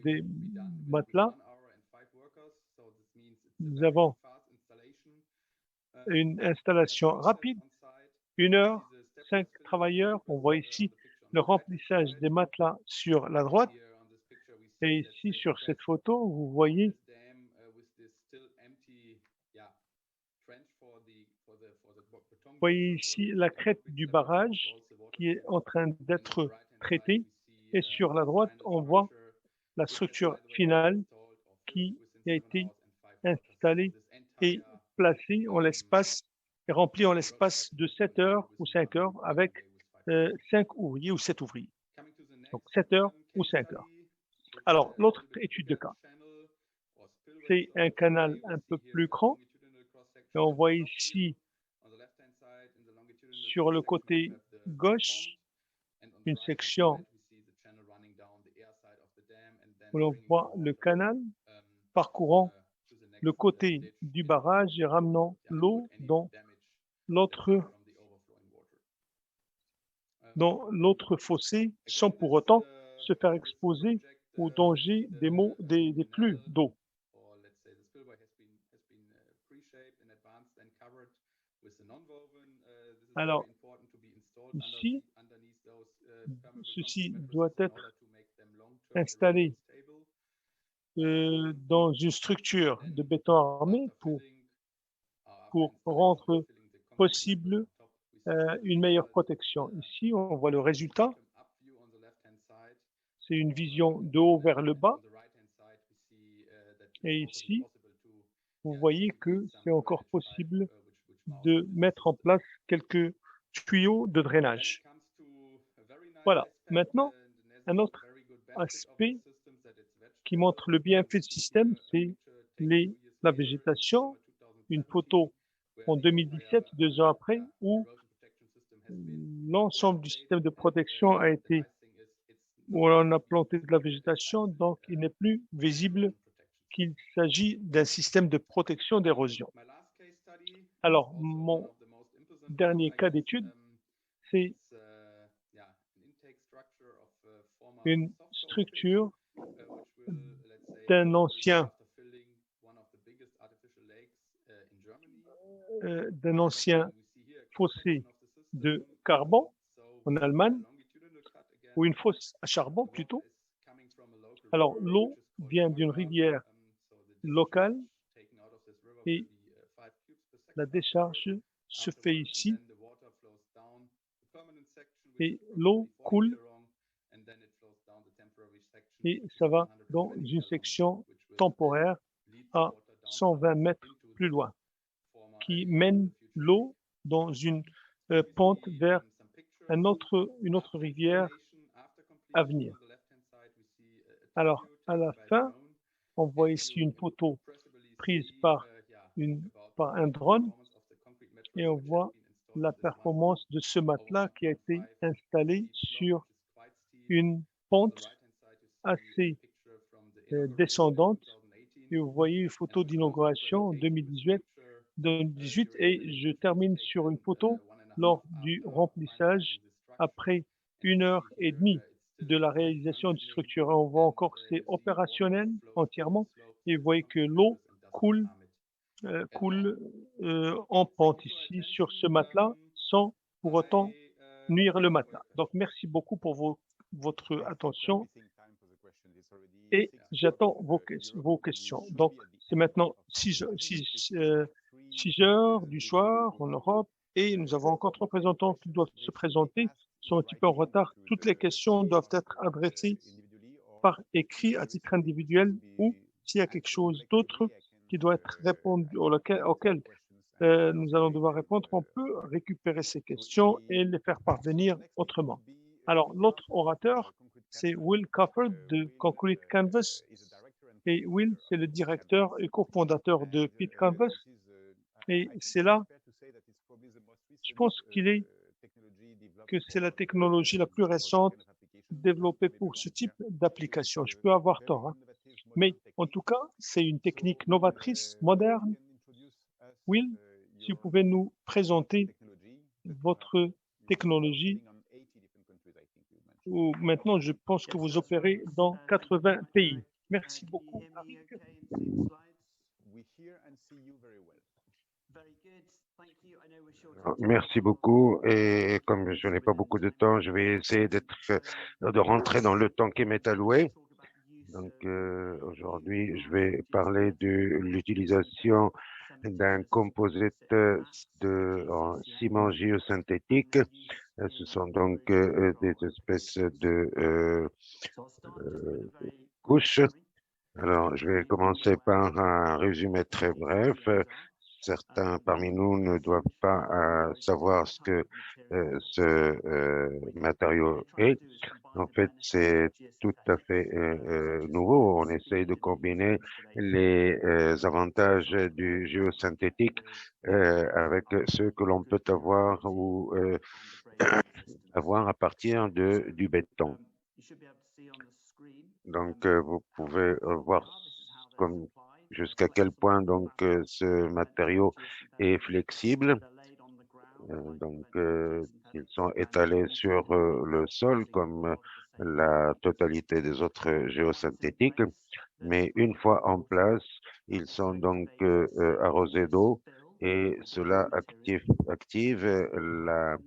des matelas. Nous avons une installation rapide, 1 heure, 5 travailleurs. On voit ici le remplissage des matelas sur la droite. Et ici, sur cette photo, vous voyez ici la crête du barrage qui est en train d'être traitée. Et sur la droite, on voit la structure finale qui a été installée et placée en l'espace et remplie en l'espace de 7 heures ou 5 heures avec 5 ouvriers ou 7 ouvriers. Donc 7 heures ou 5 heures. Alors, l'autre étude de cas, c'est un canal un peu plus grand. Et on voit ici, sur le côté gauche, une section où l'on voit le canal parcourant le côté du barrage et ramenant l'eau dans l'autre fossé sans pour autant se faire exposer au danger des flux d'eau. Alors, ici, ceci doit être installé dans une structure de béton armé pour rendre possible une meilleure protection. Ici, on voit le résultat. C'est une vision de haut vers le bas. Et ici, vous voyez que c'est encore possible de mettre en place quelques tuyaux de drainage. Voilà. Maintenant, un autre aspect qui montre le bienfait du système, c'est la végétation. Une photo en 2017, 2 ans après, où l'ensemble du système de protection où on a planté de la végétation, donc il n'est plus visible qu'il s'agit d'un système de protection d'érosion. Alors, mon dernier cas d'étude, c'est une structure d'un ancien fossé de carbone en Allemagne, ou une fosse à charbon plutôt. Alors, l'eau vient d'une rivière locale et la décharge se fait ici et l'eau coule et ça va dans une section temporaire à 120 mètres plus loin qui mène l'eau dans une pente vers une autre rivière à venir. Alors, à la fin, on voit ici une photo prise par un drone et on voit la performance de ce matelas qui a été installé sur une pente assez descendante. Et vous voyez une photo d'inauguration en 2018 et je termine sur une photo lors du remplissage après 1h30 de la réalisation du structure. On voit encore que c'est opérationnel entièrement et vous voyez que l'eau coule en pente ici sur ce matelas sans pour autant nuire le matelas. Donc merci beaucoup pour votre attention et j'attends vos questions. Donc c'est maintenant 6 heures du soir en Europe et nous avons encore 3 représentants qui doivent se présenter, ils sont un petit peu en retard. Toutes les questions doivent être adressées par écrit à titre individuel ou s'il y a quelque chose d'autre qui doit être répondu, auquel nous allons devoir répondre, on peut récupérer ces questions et les faire parvenir autrement. Alors, l'autre orateur, c'est Will Cofford de Concrete Canvas. Et Will, c'est le directeur et cofondateur de Pit Canvas. Et c'est là, je pense que c'est la technologie la plus récente développée pour ce type d'application. Je peux avoir tort, hein. Mais en tout cas, c'est une technique novatrice, moderne. Will, si vous pouvez nous présenter votre technologie, où maintenant je pense que vous opérez dans 80 pays. Merci beaucoup. Merci beaucoup. Et comme je n'ai pas beaucoup de temps, je vais essayer de rentrer dans le temps qui m'est alloué. Donc aujourd'hui, je vais parler de l'utilisation d'un composite en ciment géosynthétique. Ce sont donc des espèces de couches. Alors, je vais commencer par un résumé très bref. Certains parmi nous ne doivent pas savoir ce que ce matériau est. En fait, c'est tout à fait nouveau. On essaye de combiner les avantages du géosynthétique avec ceux que l'on peut avoir ou avoir à partir du béton. Donc, vous pouvez voir jusqu'à quel point donc ce matériau est flexible. Donc, ils sont étalés sur le sol comme la totalité des autres géosynthétiques. Mais une fois en place, ils sont donc arrosés d'eau et cela active la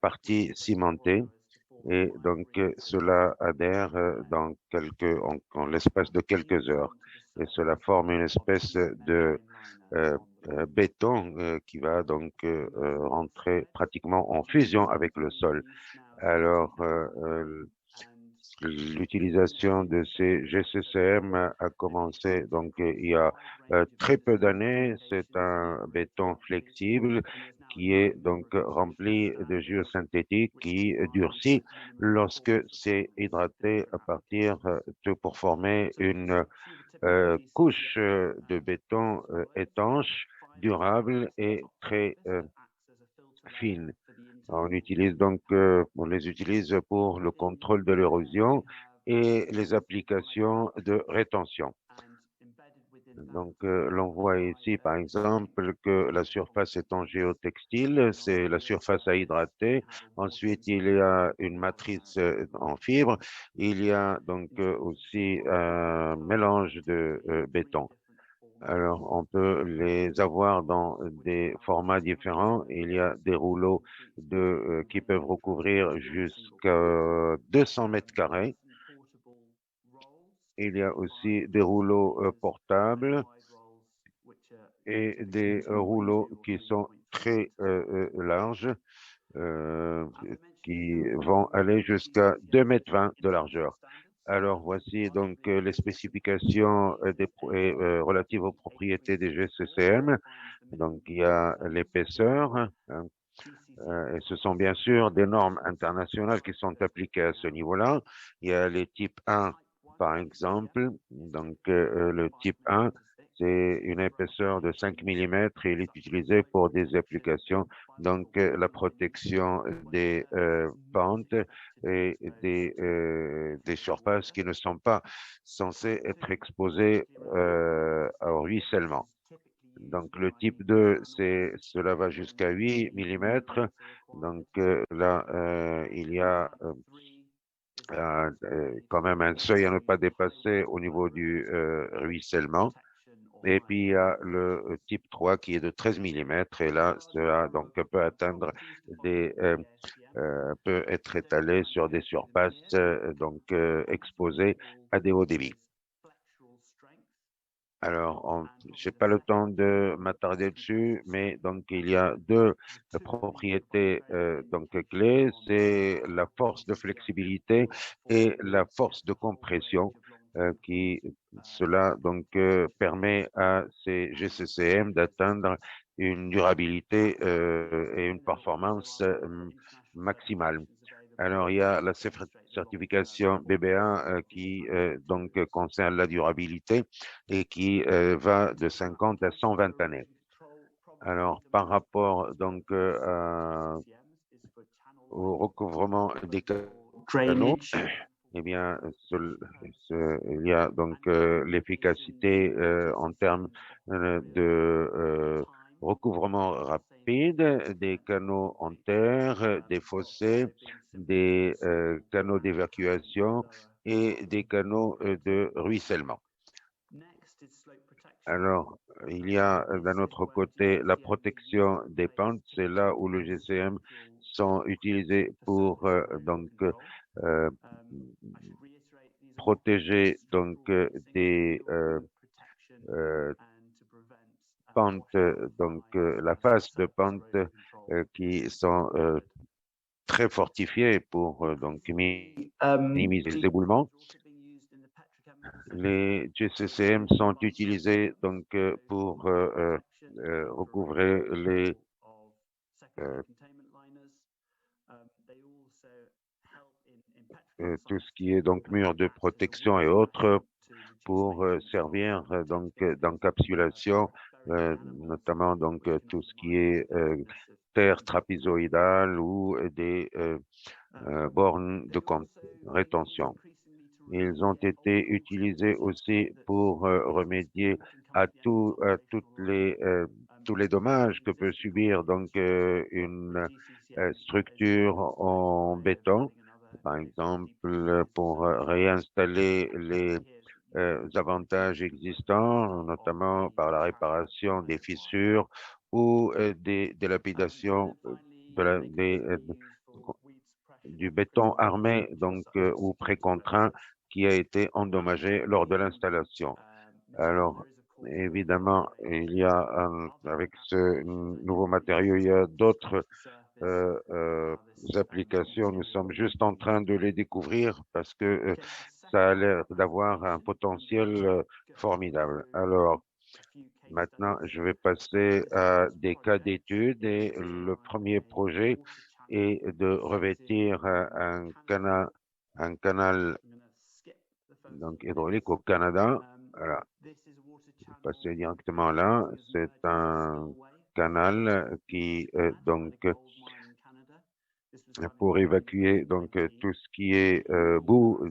partie cimentée. Et donc, cela adhère en l'espace de quelques heures. Et cela forme une espèce de béton qui va donc rentrer pratiquement en fusion avec le sol. Alors, l'utilisation de ces GCCM a commencé donc il y a très peu d'années. C'est un béton flexible qui est donc rempli de géosynthétique qui durcit lorsque c'est hydraté à partir pour former une couche de béton étanche, durable et très fine. On les utilise pour le contrôle de l'érosion et les applications de rétention. Donc, l'on voit ici, par exemple, que la surface est en géotextile, c'est la surface à hydrater. Ensuite, il y a une matrice en fibre. Il y a donc aussi un mélange de béton. Alors, on peut les avoir dans des formats différents. Il y a des rouleaux qui peuvent recouvrir jusqu'à 200 mètres carrés. Il y a aussi des rouleaux portables et des rouleaux qui sont très larges, qui vont aller jusqu'à 2,20 mètres de largeur. Alors, voici donc les spécifications relatives aux propriétés des GCCM. Donc, il y a l'épaisseur, hein, Et ce sont bien sûr des normes internationales qui sont appliquées à ce niveau-là. Il y a les types 1, par exemple. Donc, le type 1, c'est une épaisseur de 5 mm et il est utilisé pour des applications, donc la protection des pentes et des surfaces qui ne sont pas censées être exposées au ruissellement. Donc, le type 2, cela va jusqu'à 8 mm. Donc, là, il y a quand même un seuil à ne pas dépasser au niveau du ruissellement. Et puis, il y a le type 3 qui est de 13 mm. Et là, cela donc, peut atteindre peut être étalé sur des surfaces donc, exposées à des hauts débits. Alors, je n'ai pas le temps de m'attarder dessus, mais donc il y a deux propriétés donc clés, c'est la force de flexibilité et la force de compression cela donc permet à ces GCCM d'atteindre une durabilité et une performance maximale. Alors, il y a la certification BB1 qui donc concerne la durabilité et qui va de 50 à 120 années. Alors, par rapport donc au recouvrement des canaux, eh bien, il y a donc l'efficacité en termes de recouvrement rapide des canaux en terre, des fossés, des canaux d'évacuation et des canaux de ruissellement. Alors, il y a d'un autre côté la protection des pentes, c'est là où le GCM sont utilisés pour donc protéger donc des pentes, donc la face de pente qui sont très fortifiées pour donc minimiser les éboulements. Les GCCM sont utilisés donc pour recouvrer les tout ce qui est donc murs de protection et autres pour servir donc d'encapsulation, notamment donc tout ce qui est terre trapézoïdale ou des bornes de rétention. Ils ont été utilisés aussi pour remédier à tous les dommages que peut subir donc une structure en béton, par exemple pour réinstaller les avantages existants, notamment par la réparation des fissures ou des lapidations du béton armé donc ou précontraint qui a été endommagé lors de l'installation. Alors, évidemment, il y a avec ce nouveau matériau, il y a d'autres applications. Nous sommes juste en train de les découvrir parce que ça a l'air d'avoir un potentiel formidable. Alors, maintenant, je vais passer à des cas d'études et le premier projet est de revêtir un canal donc hydraulique au Canada. Voilà, je vais passer directement là. C'est un canal qui donc pour évacuer donc tout ce qui est boue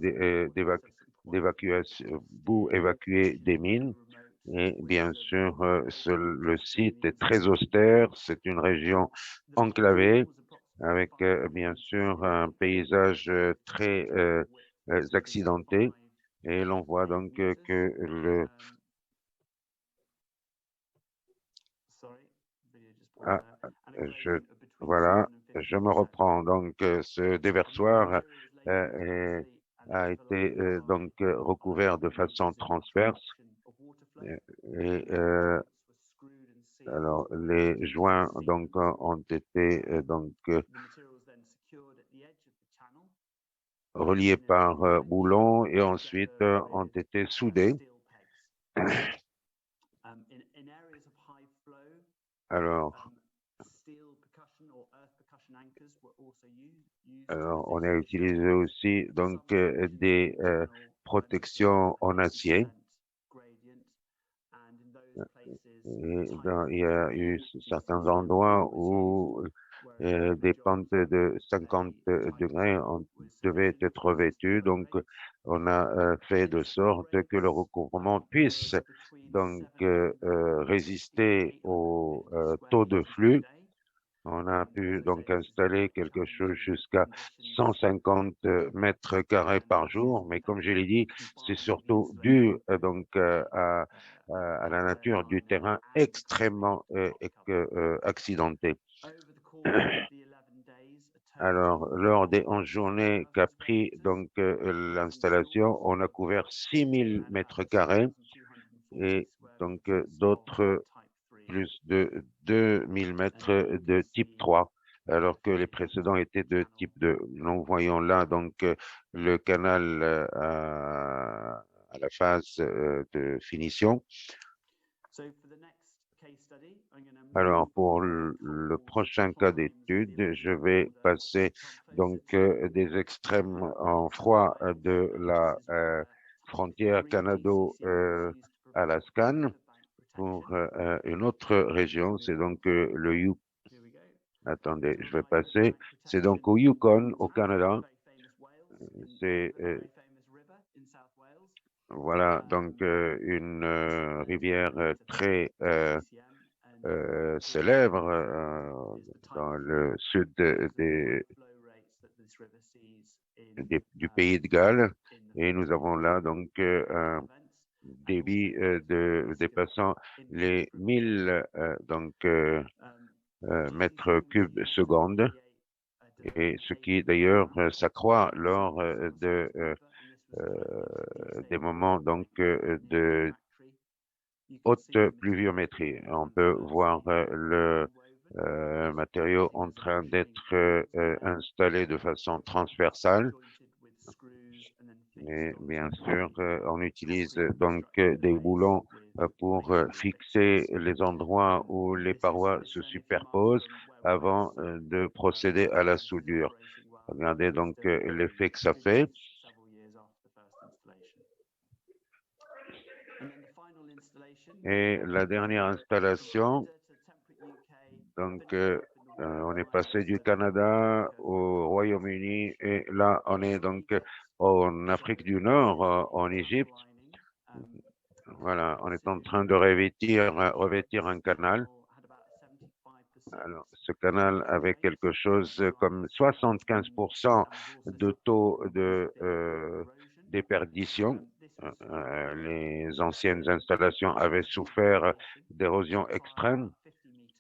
évacué des mines. Et bien sûr, le site est très austère. C'est une région enclavée avec bien sûr un paysage très accidenté. Et l'on voit donc que voilà, je me reprends. Donc, ce déversoir a été donc recouvert de façon transverse. Et alors, les joints donc ont été donc reliés par boulons et ensuite ont été soudés. Alors, Alors, on a utilisé aussi donc des protections en acier. Et il y a eu certains endroits où des pentes de 50 degrés devaient être revêtues. Donc, on a fait de sorte que le recouvrement puisse donc résister au taux de flux. On a pu donc installer quelque chose jusqu'à 150 mètres carrés par jour, mais comme je l'ai dit, c'est surtout dû donc à la nature du terrain extrêmement accidenté. Alors, lors des 11 journées qu'a pris donc l'installation, on a couvert 6000 mètres carrés et donc d'autres plus de 2000 mètres de type 3, alors que les précédents étaient de type 2. Nous voyons là donc le canal à la phase de finition. Alors, pour le prochain cas d'étude, je vais passer donc des extrêmes en froid de la frontière canado-alaskan pour une autre région, c'est donc le Yukon. Attendez, je vais passer. C'est donc au Yukon, au Canada. C'est voilà donc une rivière très célèbre dans le sud du pays de Galles, et nous avons là donc un débit dépassant les 1000 mètres cubes secondes, et ce qui d'ailleurs s'accroît lors des moments donc de haute pluviométrie. On peut voir le matériau en train d'être installé de façon transversale. Et bien sûr, on utilise donc des boulons pour fixer les endroits où les parois se superposent avant de procéder à la soudure. Regardez donc l'effet que ça fait. Et la dernière installation, donc on est passé du Canada au Royaume-Uni, et là on est donc en Afrique du Nord, en Égypte. Voilà, on est en train de revêtir un canal. Alors, ce canal avait quelque chose comme 75% de taux de déperdition. Les anciennes installations avaient souffert d'érosion extrême,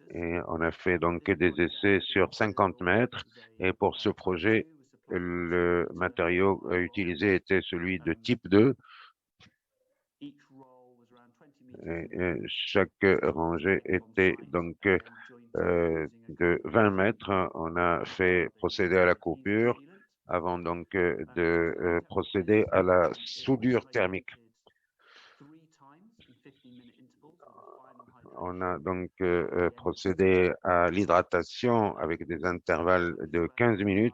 et on a fait donc des essais sur 50 mètres. Et pour ce projet, le matériau utilisé était celui de type 2. Et chaque rangée était donc de 20 mètres. On a fait procéder à la coupure avant donc de procéder à la soudure thermique. On a donc procédé à l'hydratation avec des intervalles de 15 minutes,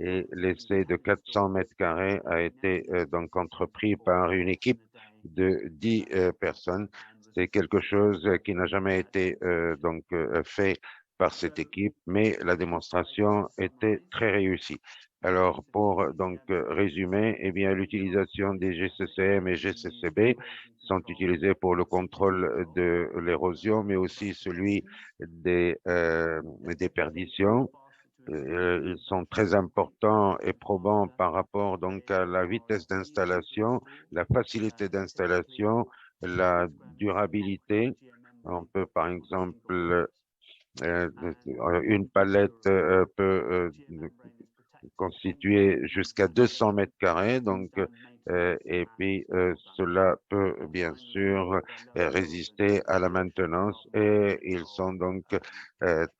et l'essai de 400 mètres carrés a été donc entrepris par une équipe de 10 personnes. C'est quelque chose qui n'a jamais été donc fait par cette équipe, mais la démonstration était très réussie. Alors, pour donc résumer, eh bien, l'utilisation des GCCM et GCCB sont utilisés pour le contrôle de l'érosion, mais aussi celui des perditions. Ils sont très importants et probants par rapport donc à la vitesse d'installation, la facilité d'installation, la durabilité. On peut par exemple, une palette peut constituer jusqu'à 200 mètres carrés, donc et puis cela peut bien sûr résister à la maintenance, et ils sont donc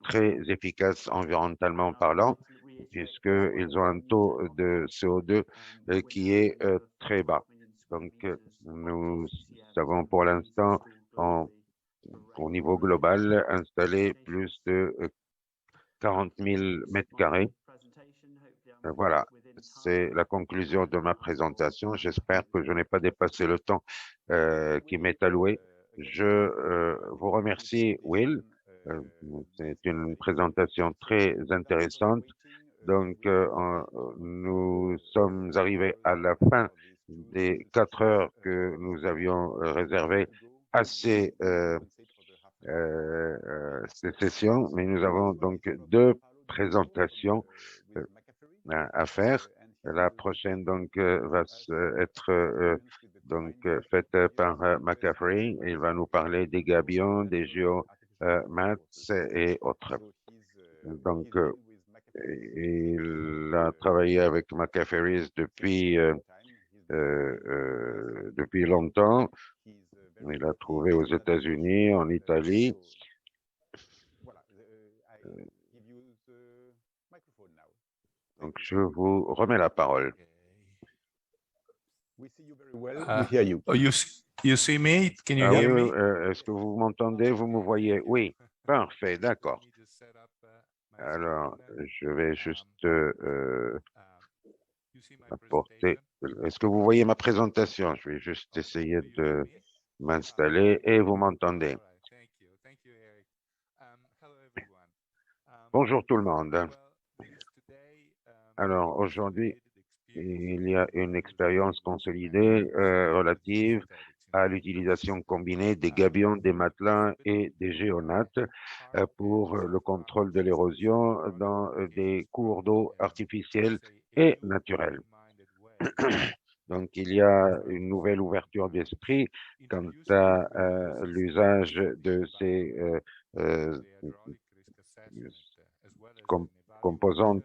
très efficaces environnementalement parlant, puisqu'ils ont un taux de CO2 qui est très bas. Donc nous avons pour l'instant au niveau global installé plus de 40 000 mètres carrés. Voilà, c'est la conclusion de ma présentation. J'espère que je n'ai pas dépassé le temps qui m'est alloué. Je vous remercie, Will. C'est une présentation très intéressante. Donc, nous sommes arrivés à la fin des 4 heures que nous avions réservées à ces sessions, mais nous avons donc 2 présentations à faire. La prochaine donc va être donc faite par McCaffrey. Il va nous parler des gabions, des géomaths et autres. Donc, il a travaillé avec McCaffrey depuis longtemps. Il a trouvé aux États-Unis, en Italie. Donc, je vous remets la parole. We see you very well. We hear you. Oh, you see me? Can you Ah hear oui, me? est-ce que vous m'entendez? Vous me voyez? Oui, parfait, d'accord. Alors, je vais juste apporter. Est-ce que vous voyez ma présentation? Je vais juste essayer de m'installer et vous m'entendez. Bonjour tout le monde. Alors, aujourd'hui, il y a une expérience consolidée relative à l'utilisation combinée des gabions, des matelas et des géonates pour le contrôle de l'érosion dans des cours d'eau artificiels et naturels. Donc, il y a une nouvelle ouverture d'esprit quant à l'usage de ces composantes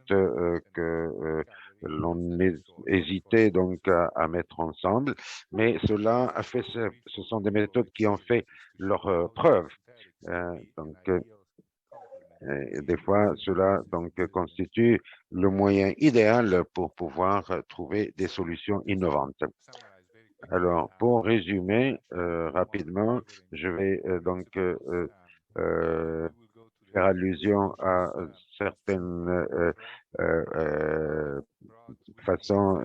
que l'on hésitait donc à mettre ensemble, mais cela a fait, ce sont des méthodes qui ont fait leur preuve. Donc, des fois, cela donc constitue le moyen idéal pour pouvoir trouver des solutions innovantes. Alors, pour résumer rapidement, je vais donc faire allusion à certaines façons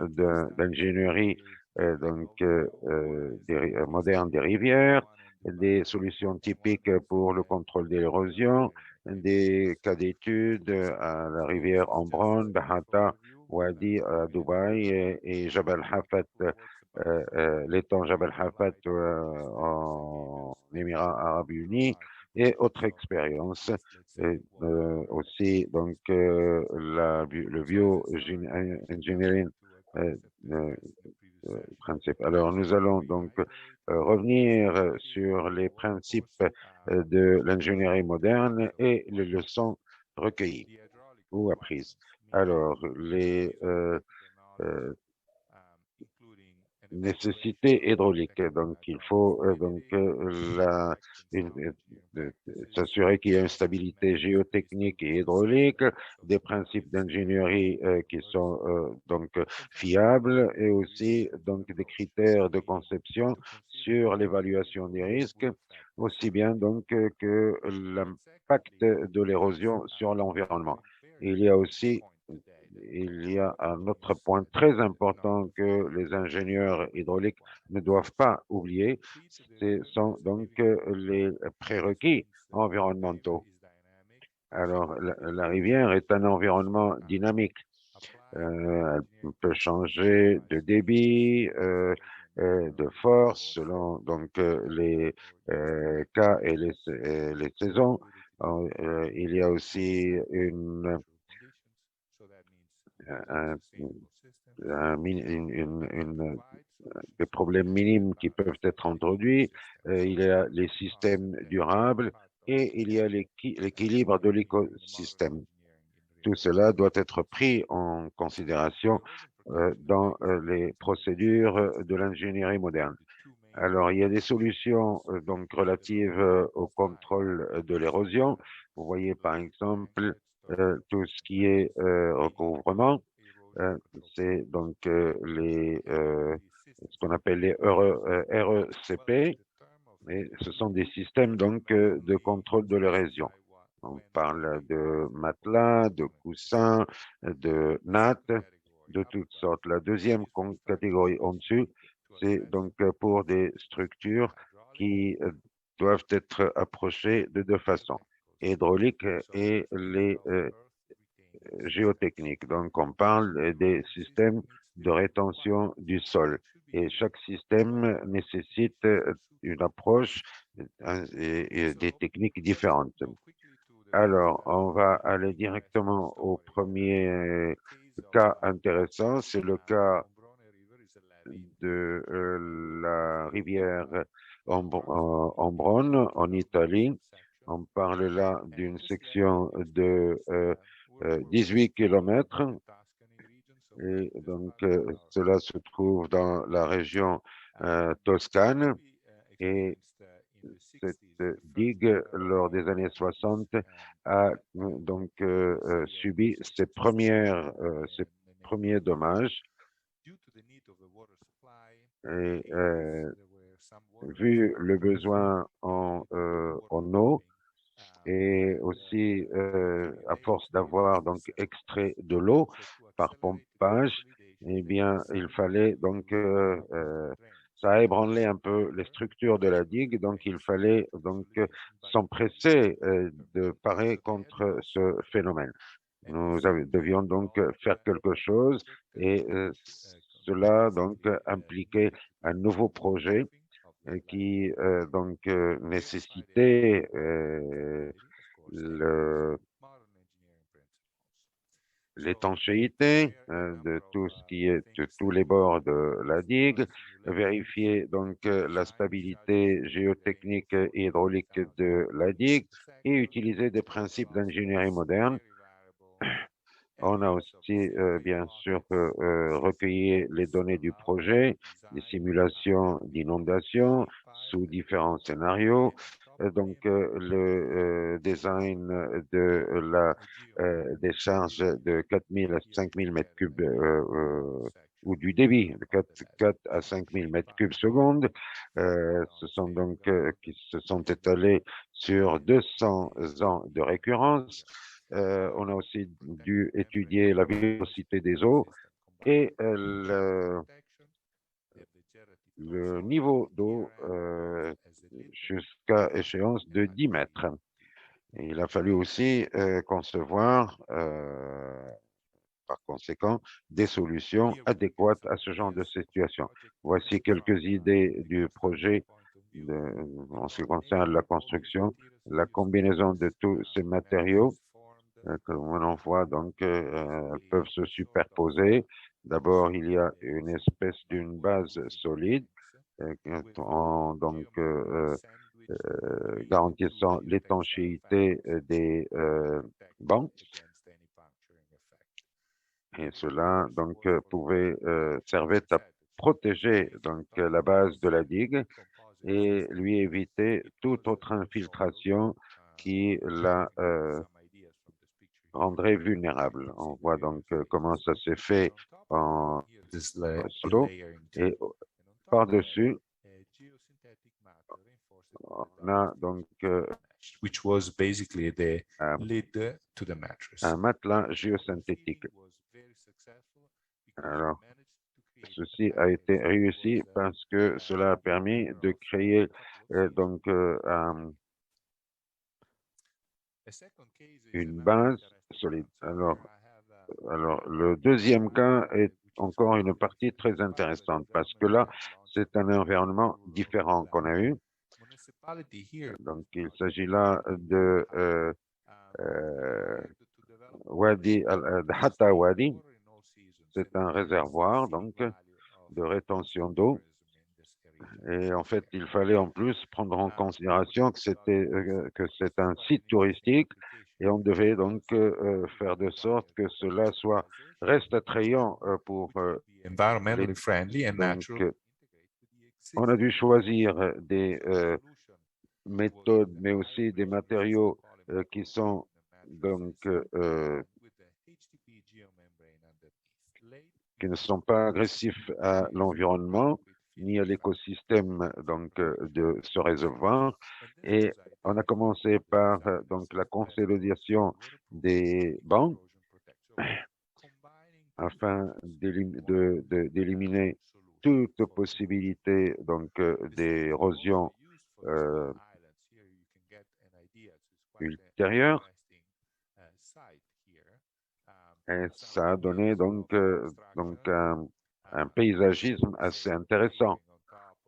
d'ingénierie moderne des rivières, des solutions typiques pour le contrôle de l'érosion, des cas d'études à la rivière Ombron, Bahata, Wadi à Dubaï et Jabal Hafat, l'étang Jabal Hafat en Émirats Arabes Unis et autres expériences. Aussi, donc, le bioengineering principe. Alors, nous allons donc revenir sur les principes de l'ingénierie moderne et les leçons recueillies ou apprises. Alors, les nécessité hydraulique. Donc, il faut s'assurer qu'il y a une stabilité géotechnique et hydraulique, des principes d'ingénierie qui sont donc fiables et aussi donc des critères de conception sur l'évaluation des risques, aussi bien donc que l'impact de l'érosion sur l'environnement. Il y a un autre point très important que les ingénieurs hydrauliques ne doivent pas oublier, ce sont donc les prérequis environnementaux. Alors, la rivière est un environnement dynamique. Elle peut changer de débit, de force selon donc les cas et les saisons. Il y a aussi des problèmes minimes qui peuvent être introduits. Il y a les systèmes durables et il y a l'équilibre de l'écosystème. Tout cela doit être pris en considération dans les procédures de l'ingénierie moderne. Alors, il y a des solutions donc relatives au contrôle de l'érosion. Vous voyez par exemple tout ce qui est recouvrement. C'est donc ce qu'on appelle les RECP, et ce sont des systèmes donc de contrôle de l'érosion. On parle de matelas, de coussins, de nattes, de toutes sortes. La deuxième catégorie en dessus, c'est donc pour des structures qui doivent être approchées de deux façons, hydraulique et les géotechniques. Donc, on parle des systèmes de rétention du sol. Et chaque système nécessite une approche et des techniques différentes. Alors, on va aller directement au premier cas intéressant. C'est le cas de la rivière Ombrone en Italie. On parle là d'une section de 18 kilomètres. Et donc, cela se trouve dans la région toscane. Et cette digue, lors des années 60, a donc subi ses premiers dommages. Et vu le besoin en eau et aussi à force d'avoir donc extrait de l'eau par pompage, eh bien, il fallait donc ça a ébranlé un peu les structures de la digue, donc il fallait donc s'empresser de parer contre ce phénomène. Nous devions donc faire quelque chose et cela donc impliquait un nouveau projet qui donc nécessitait l'étanchéité de tout ce qui est de tous les bords de la digue, vérifier donc la stabilité géotechnique et hydraulique de la digue et utiliser des principes d'ingénierie moderne. On a aussi, bien sûr, recueilli les données du projet, les simulations d'inondation sous différents scénarios. Donc, le design de la décharge de 4000 à 5000 mètres cubes ou du débit de 4 à 5000 mètres cubes secondes. Ce sont donc qui se sont étalés sur 200 ans de récurrence. On a aussi dû étudier la vélocité des eaux et le niveau d'eau jusqu'à échéance de 10 mètres. Et il a fallu aussi concevoir, par conséquent, des solutions adéquates à ce genre de situation. Voici quelques idées du projet en ce qui concerne la construction, la combinaison de tous ces matériaux que l'on voit donc peuvent se superposer. D'abord, il y a une espèce d'une base solide en donc garantissant l'étanchéité des bancs. Et cela donc pouvait servir à protéger donc la base de la digue et lui éviter toute autre infiltration qui la rendrait vulnérable. On voit donc comment ça s'est fait en pseudo et par-dessus, on a donc which was basically the lid to the mattress. un matelas géosynthétique. Alors, ceci a été réussi parce que cela a permis de créer donc une base solide. Alors, le deuxième cas est encore une partie très intéressante parce que là, c'est un environnement différent qu'on a eu. Donc, il s'agit là de Wadi Hatta Wadi. C'est un réservoir donc de rétention d'eau. Et en fait, il fallait en plus prendre en considération que c'est un site touristique et on devait donc faire de sorte que cela reste attrayant pour environmentally friendly and natural. On a dû choisir des méthodes, mais aussi des matériaux qui sont donc qui ne sont pas agressifs à l'environnement ni à l'écosystème donc de ce réservoir. Et on a commencé par donc la consolidation des bancs afin d'éliminer toute possibilité donc d'érosion ultérieure. Et ça a donné donc un paysagisme assez intéressant.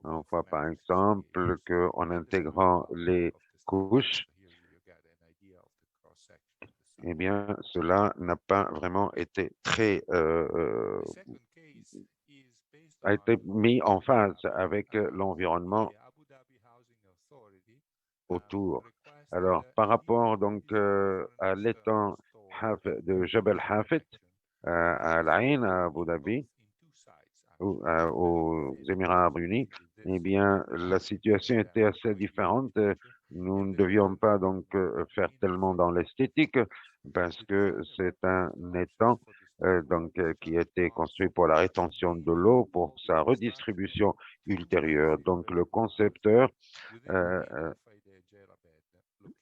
On voit par exemple qu'en intégrant les couches, eh bien, cela n'a pas vraiment été a été mis en phase avec l'environnement autour. Alors, par rapport donc à l'étang de Jebel Hafid, à Al Ain, à Abu Dhabi, aux Émirats Arabes Unis, eh bien, la situation était assez différente. Nous ne devions pas donc faire tellement dans l'esthétique parce que c'est un étang qui a été construit pour la rétention de l'eau, pour sa redistribution ultérieure. Donc, le concepteur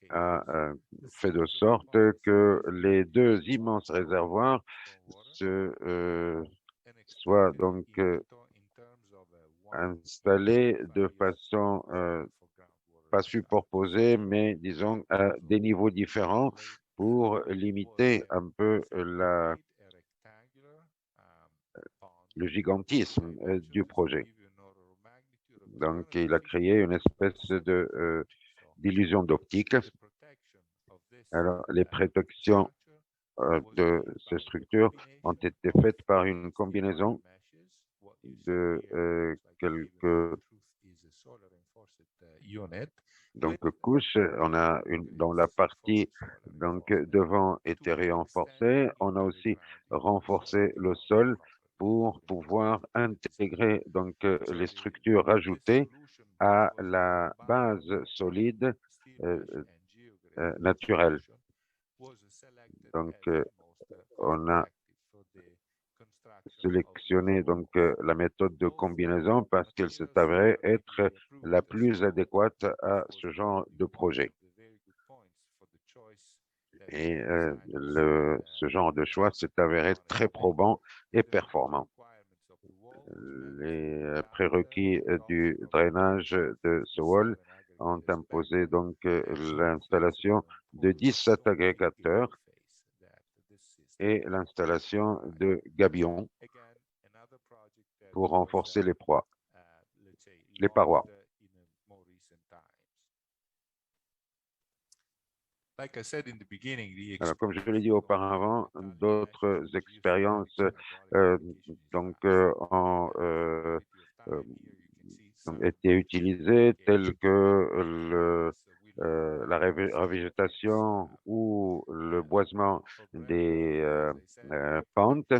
a fait de sorte que les deux immenses réservoirs soient donc installés de façon pas superposée, mais disons à des niveaux différents pour limiter un peu le gigantisme du projet. Donc, il a créé une espèce d'illusion d'optique. Alors, les protections de ces structures ont été faites par une combinaison de quelques couches. On a dans la partie donc devant était renforcée. On a aussi renforcé le sol pour pouvoir intégrer donc les structures ajoutées à la base solide naturelle. Donc, on a sélectionné donc la méthode de combinaison parce qu'elle s'est avérée être la plus adéquate à ce genre de projet. Et ce genre de choix s'est avéré très probant et performant. Les prérequis du drainage de ce wall ont imposé donc l'installation de 17 agrégateurs et l'installation de gabions pour renforcer les parois. Alors, comme je l'ai dit auparavant, d'autres expériences ont été utilisées, telles que la revégétation ou le boisement des pentes.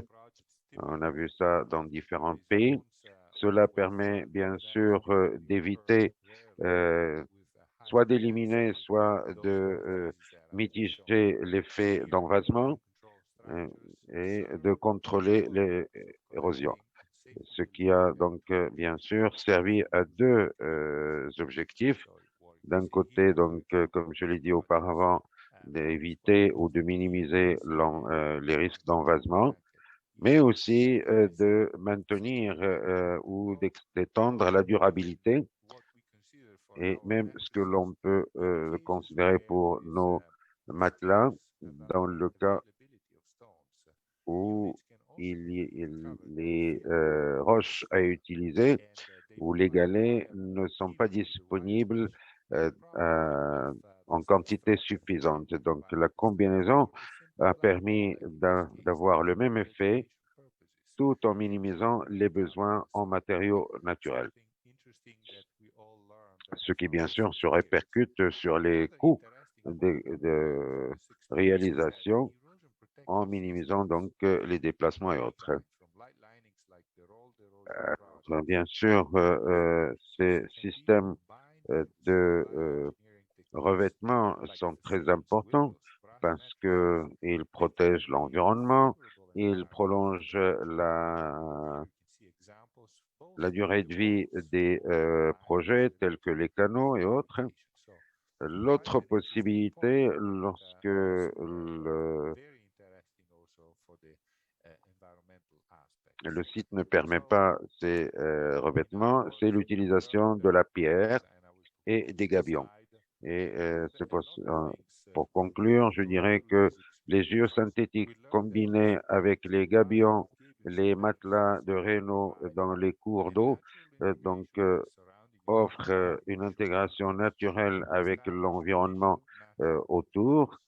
On a vu ça dans différents pays. Cela permet bien sûr d'éviter soit d'éliminer, soit de mitiger l'effet d'envasement et de contrôler l'érosion. Ce qui a donc bien sûr servi à deux objectifs. D'un côté, donc, comme je l'ai dit auparavant, d'éviter ou de minimiser les risques d'envasement, mais aussi de maintenir ou d'étendre la durabilité et même ce que l'on peut considérer pour nos matelas dans le cas où les roches à utiliser ou les galets ne sont pas disponibles en quantité suffisante. Donc, la combinaison a permis d'avoir le même effet tout en minimisant les besoins en matériaux naturels. Ce qui, bien sûr, se répercute sur les coûts de réalisation en minimisant donc les déplacements et autres. Bien sûr, ces systèmes de revêtement sont très importants parce qu'ils protègent l'environnement, ils prolongent la durée de vie des projets tels que les canaux et autres. L'autre possibilité, lorsque le site ne permet pas ces revêtements, c'est l'utilisation de la pierre et des gabions. Et pour conclure, je dirais que les géosynthétiques combinés avec les gabions, les matelas de réno dans les cours d'eau, offrent une intégration naturelle avec l'environnement autour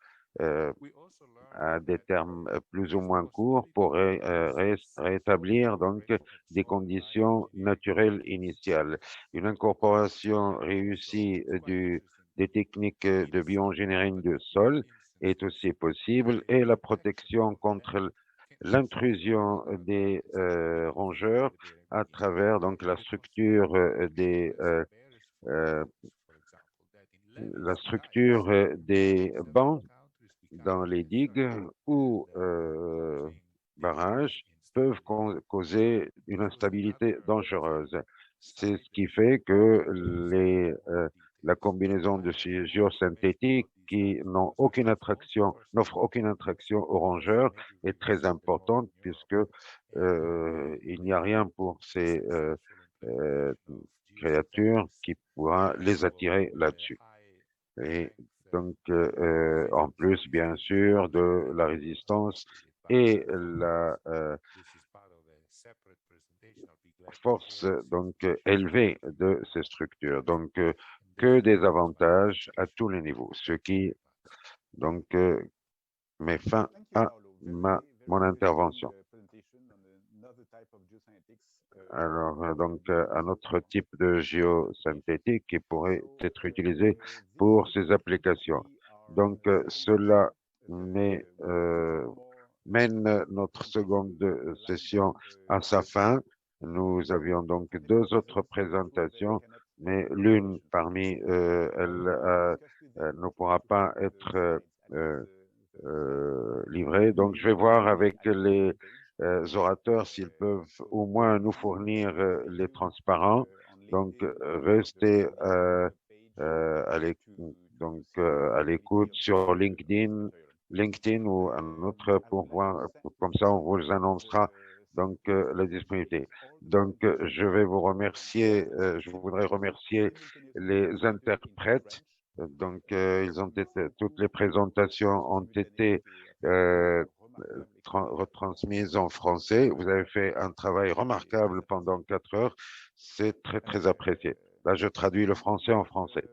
à des termes plus ou moins courts pour rétablir donc des conditions naturelles initiales. Une incorporation réussie des techniques de bioingénierie de sol est aussi possible et la protection contre l'intrusion des rongeurs à travers donc la structure des bancs dans les digues ou barrages peuvent causer une instabilité dangereuse. C'est ce qui fait que la combinaison de ces géosynthétiques qui n'offrent aucune attraction aux rongeurs est très importante puisque il n'y a rien pour ces créatures qui pourra les attirer là-dessus. Et donc, en plus, bien sûr, de la résistance et la force donc élevée de ces structures. Donc, que des avantages à tous les niveaux, ce qui donc met fin à mon intervention. Alors, donc, un autre type de géosynthétique qui pourrait être utilisé pour ces applications. Donc, cela mène notre seconde session à sa fin. Nous avions donc deux autres présentations, mais l'une parmi elles ne pourra pas être livrée. Donc, je vais voir avec les orateurs s'ils peuvent au moins nous fournir les transparents. Donc, restez à l'écoute sur LinkedIn ou un autre pour voir, comme ça on vous annoncera donc la disponibilité. Donc, je vais vous remercier, je voudrais remercier les interprètes. Donc, toutes les présentations ont été retransmises en français. Vous avez fait un travail remarquable pendant 4 heures. C'est très, très apprécié. Là, je traduis le français en français.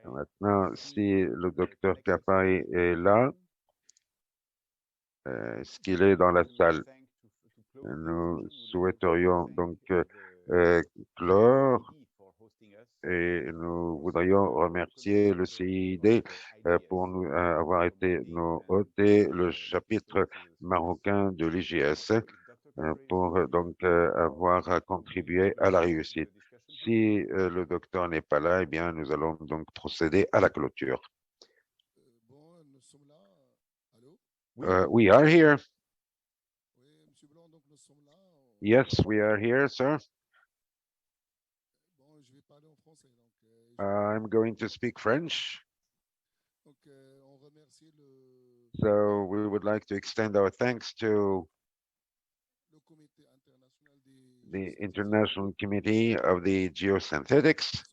Maintenant, si le docteur Kapai est là, est-ce qu'il est dans la salle? Nous souhaiterions donc clore et nous voudrions remercier le CID pour nous avoir été nos hôtes et le chapitre marocain de l'IGS pour donc avoir contribué à la réussite. Si le docteur n'est pas là, eh bien, nous allons donc procéder à la clôture. We are here. Yes, we are here, sir. I'm going to speak French. So we would like to extend our thanks to the International Committee of the Geosynthetics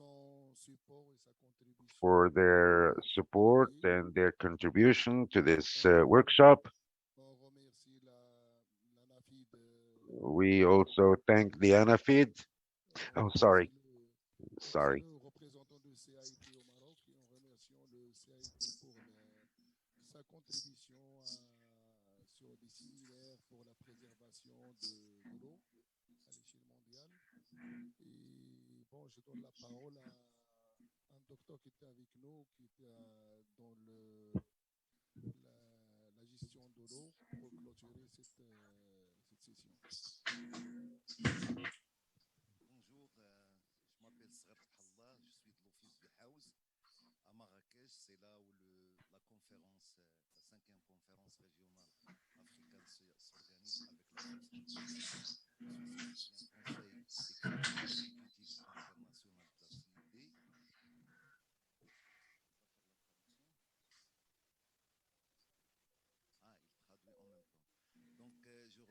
for their support and their contribution to this workshop. We also thank the ANAFID. Oh, sorry. Je donne la parole à un docteur qui était avec nous, qui était dans la gestion de l'eau pour clôturer cette session. Bonjour, je m'appelle Sraf Allah, je suis de l'Office de House à Marrakech. C'est là où la conférence, la 5e conférence régionale africaine s'organise avec la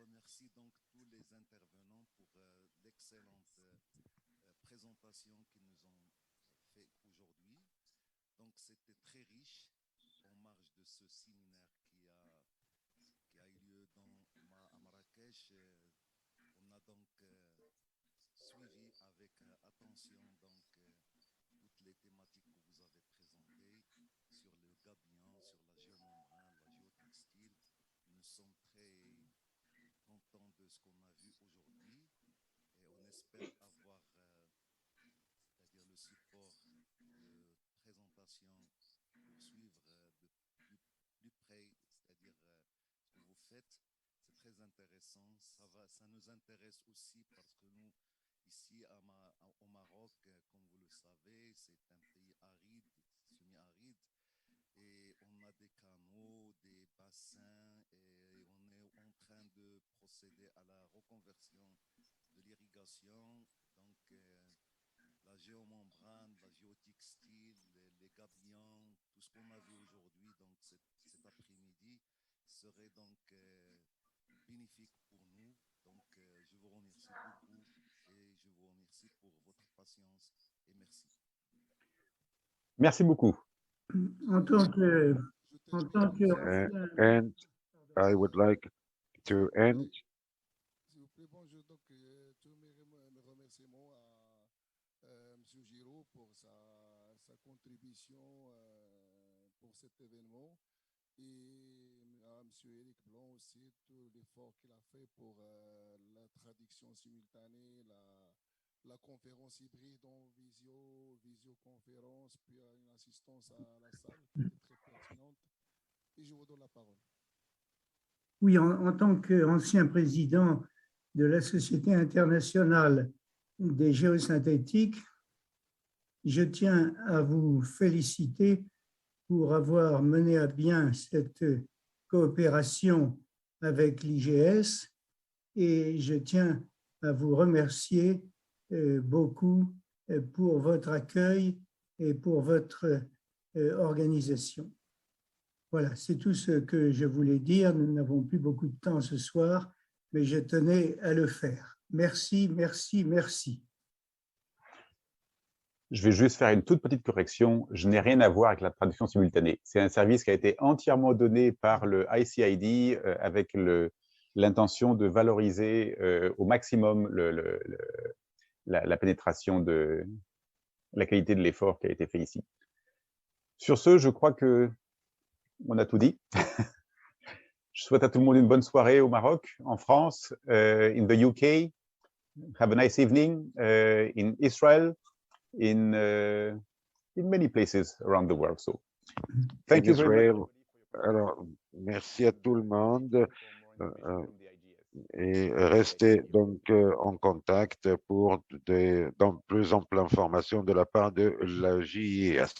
remercie donc tous les intervenants pour l'excellente présentation qu'ils nous ont fait aujourd'hui. Donc c'était très riche en marge de ce séminaire qui a eu lieu à Marrakech. On a donc suivi avec attention donc toutes les thématiques que vous avez présentées sur le gabion, sur la géomembrane, la géotextile. Nous sommes très contents de ce qu'on a vu aujourd'hui et on espère avoir c'est-à-dire le support de présentation pour suivre de plus près, c'est-à-dire ce que vous faites. C'est très intéressant. Ça nous intéresse aussi parce que nous, ici au Maroc, comme vous le savez, c'est un pays aride, semi-aride, et on a des canaux, des bassins, et on est en train de procéder à la reconversion de l'irrigation. Donc, la géomembrane, la géotextile, les gabions, tout ce qu'on a vu aujourd'hui, donc cet après-midi, serait donc bénéfique pour nous. Donc, je vous remercie beaucoup et je vous remercie pour votre patience et merci. Merci beaucoup. En tant que And I would like to end. S'il vous plaît, bonjour. Donc, tous mes remerciements à M. Giraud pour sa contribution pour cet événement et à M. Éric Blanc aussi, tout l'effort qu'il a fait pour la traduction simultanée, la conférence hybride en visioconférence, puis une assistance à la salle qui était très pertinente. Et je vous donne la parole. Oui, en tant qu'ancien président de la Société internationale des géosynthétiques, je tiens à vous féliciter pour avoir mené à bien cette coopération avec l'IGS et je tiens à vous remercier beaucoup pour votre accueil et pour votre organisation. Voilà, c'est tout ce que je voulais dire. Nous n'avons plus beaucoup de temps ce soir, mais je tenais à le faire. Merci, merci, merci. Je vais juste faire une toute petite correction. Je n'ai rien à voir avec la traduction simultanée. C'est un service qui a été entièrement donné par le ICID avec l'intention de valoriser au maximum la pénétration de la qualité de l'effort qui a été fait ici. Sur ce, je crois que on a tout dit. Je souhaite à tout le monde une bonne soirée au Maroc, en France, in the UK. Have a nice evening in Israel, in many places around the world. So, thank you very much. Alors, merci à tout le monde et restez donc en contact pour plus amples informations de la part de la JIS.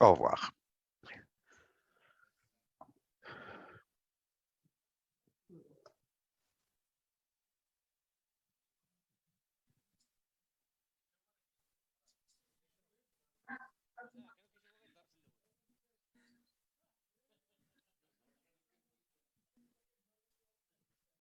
Au revoir.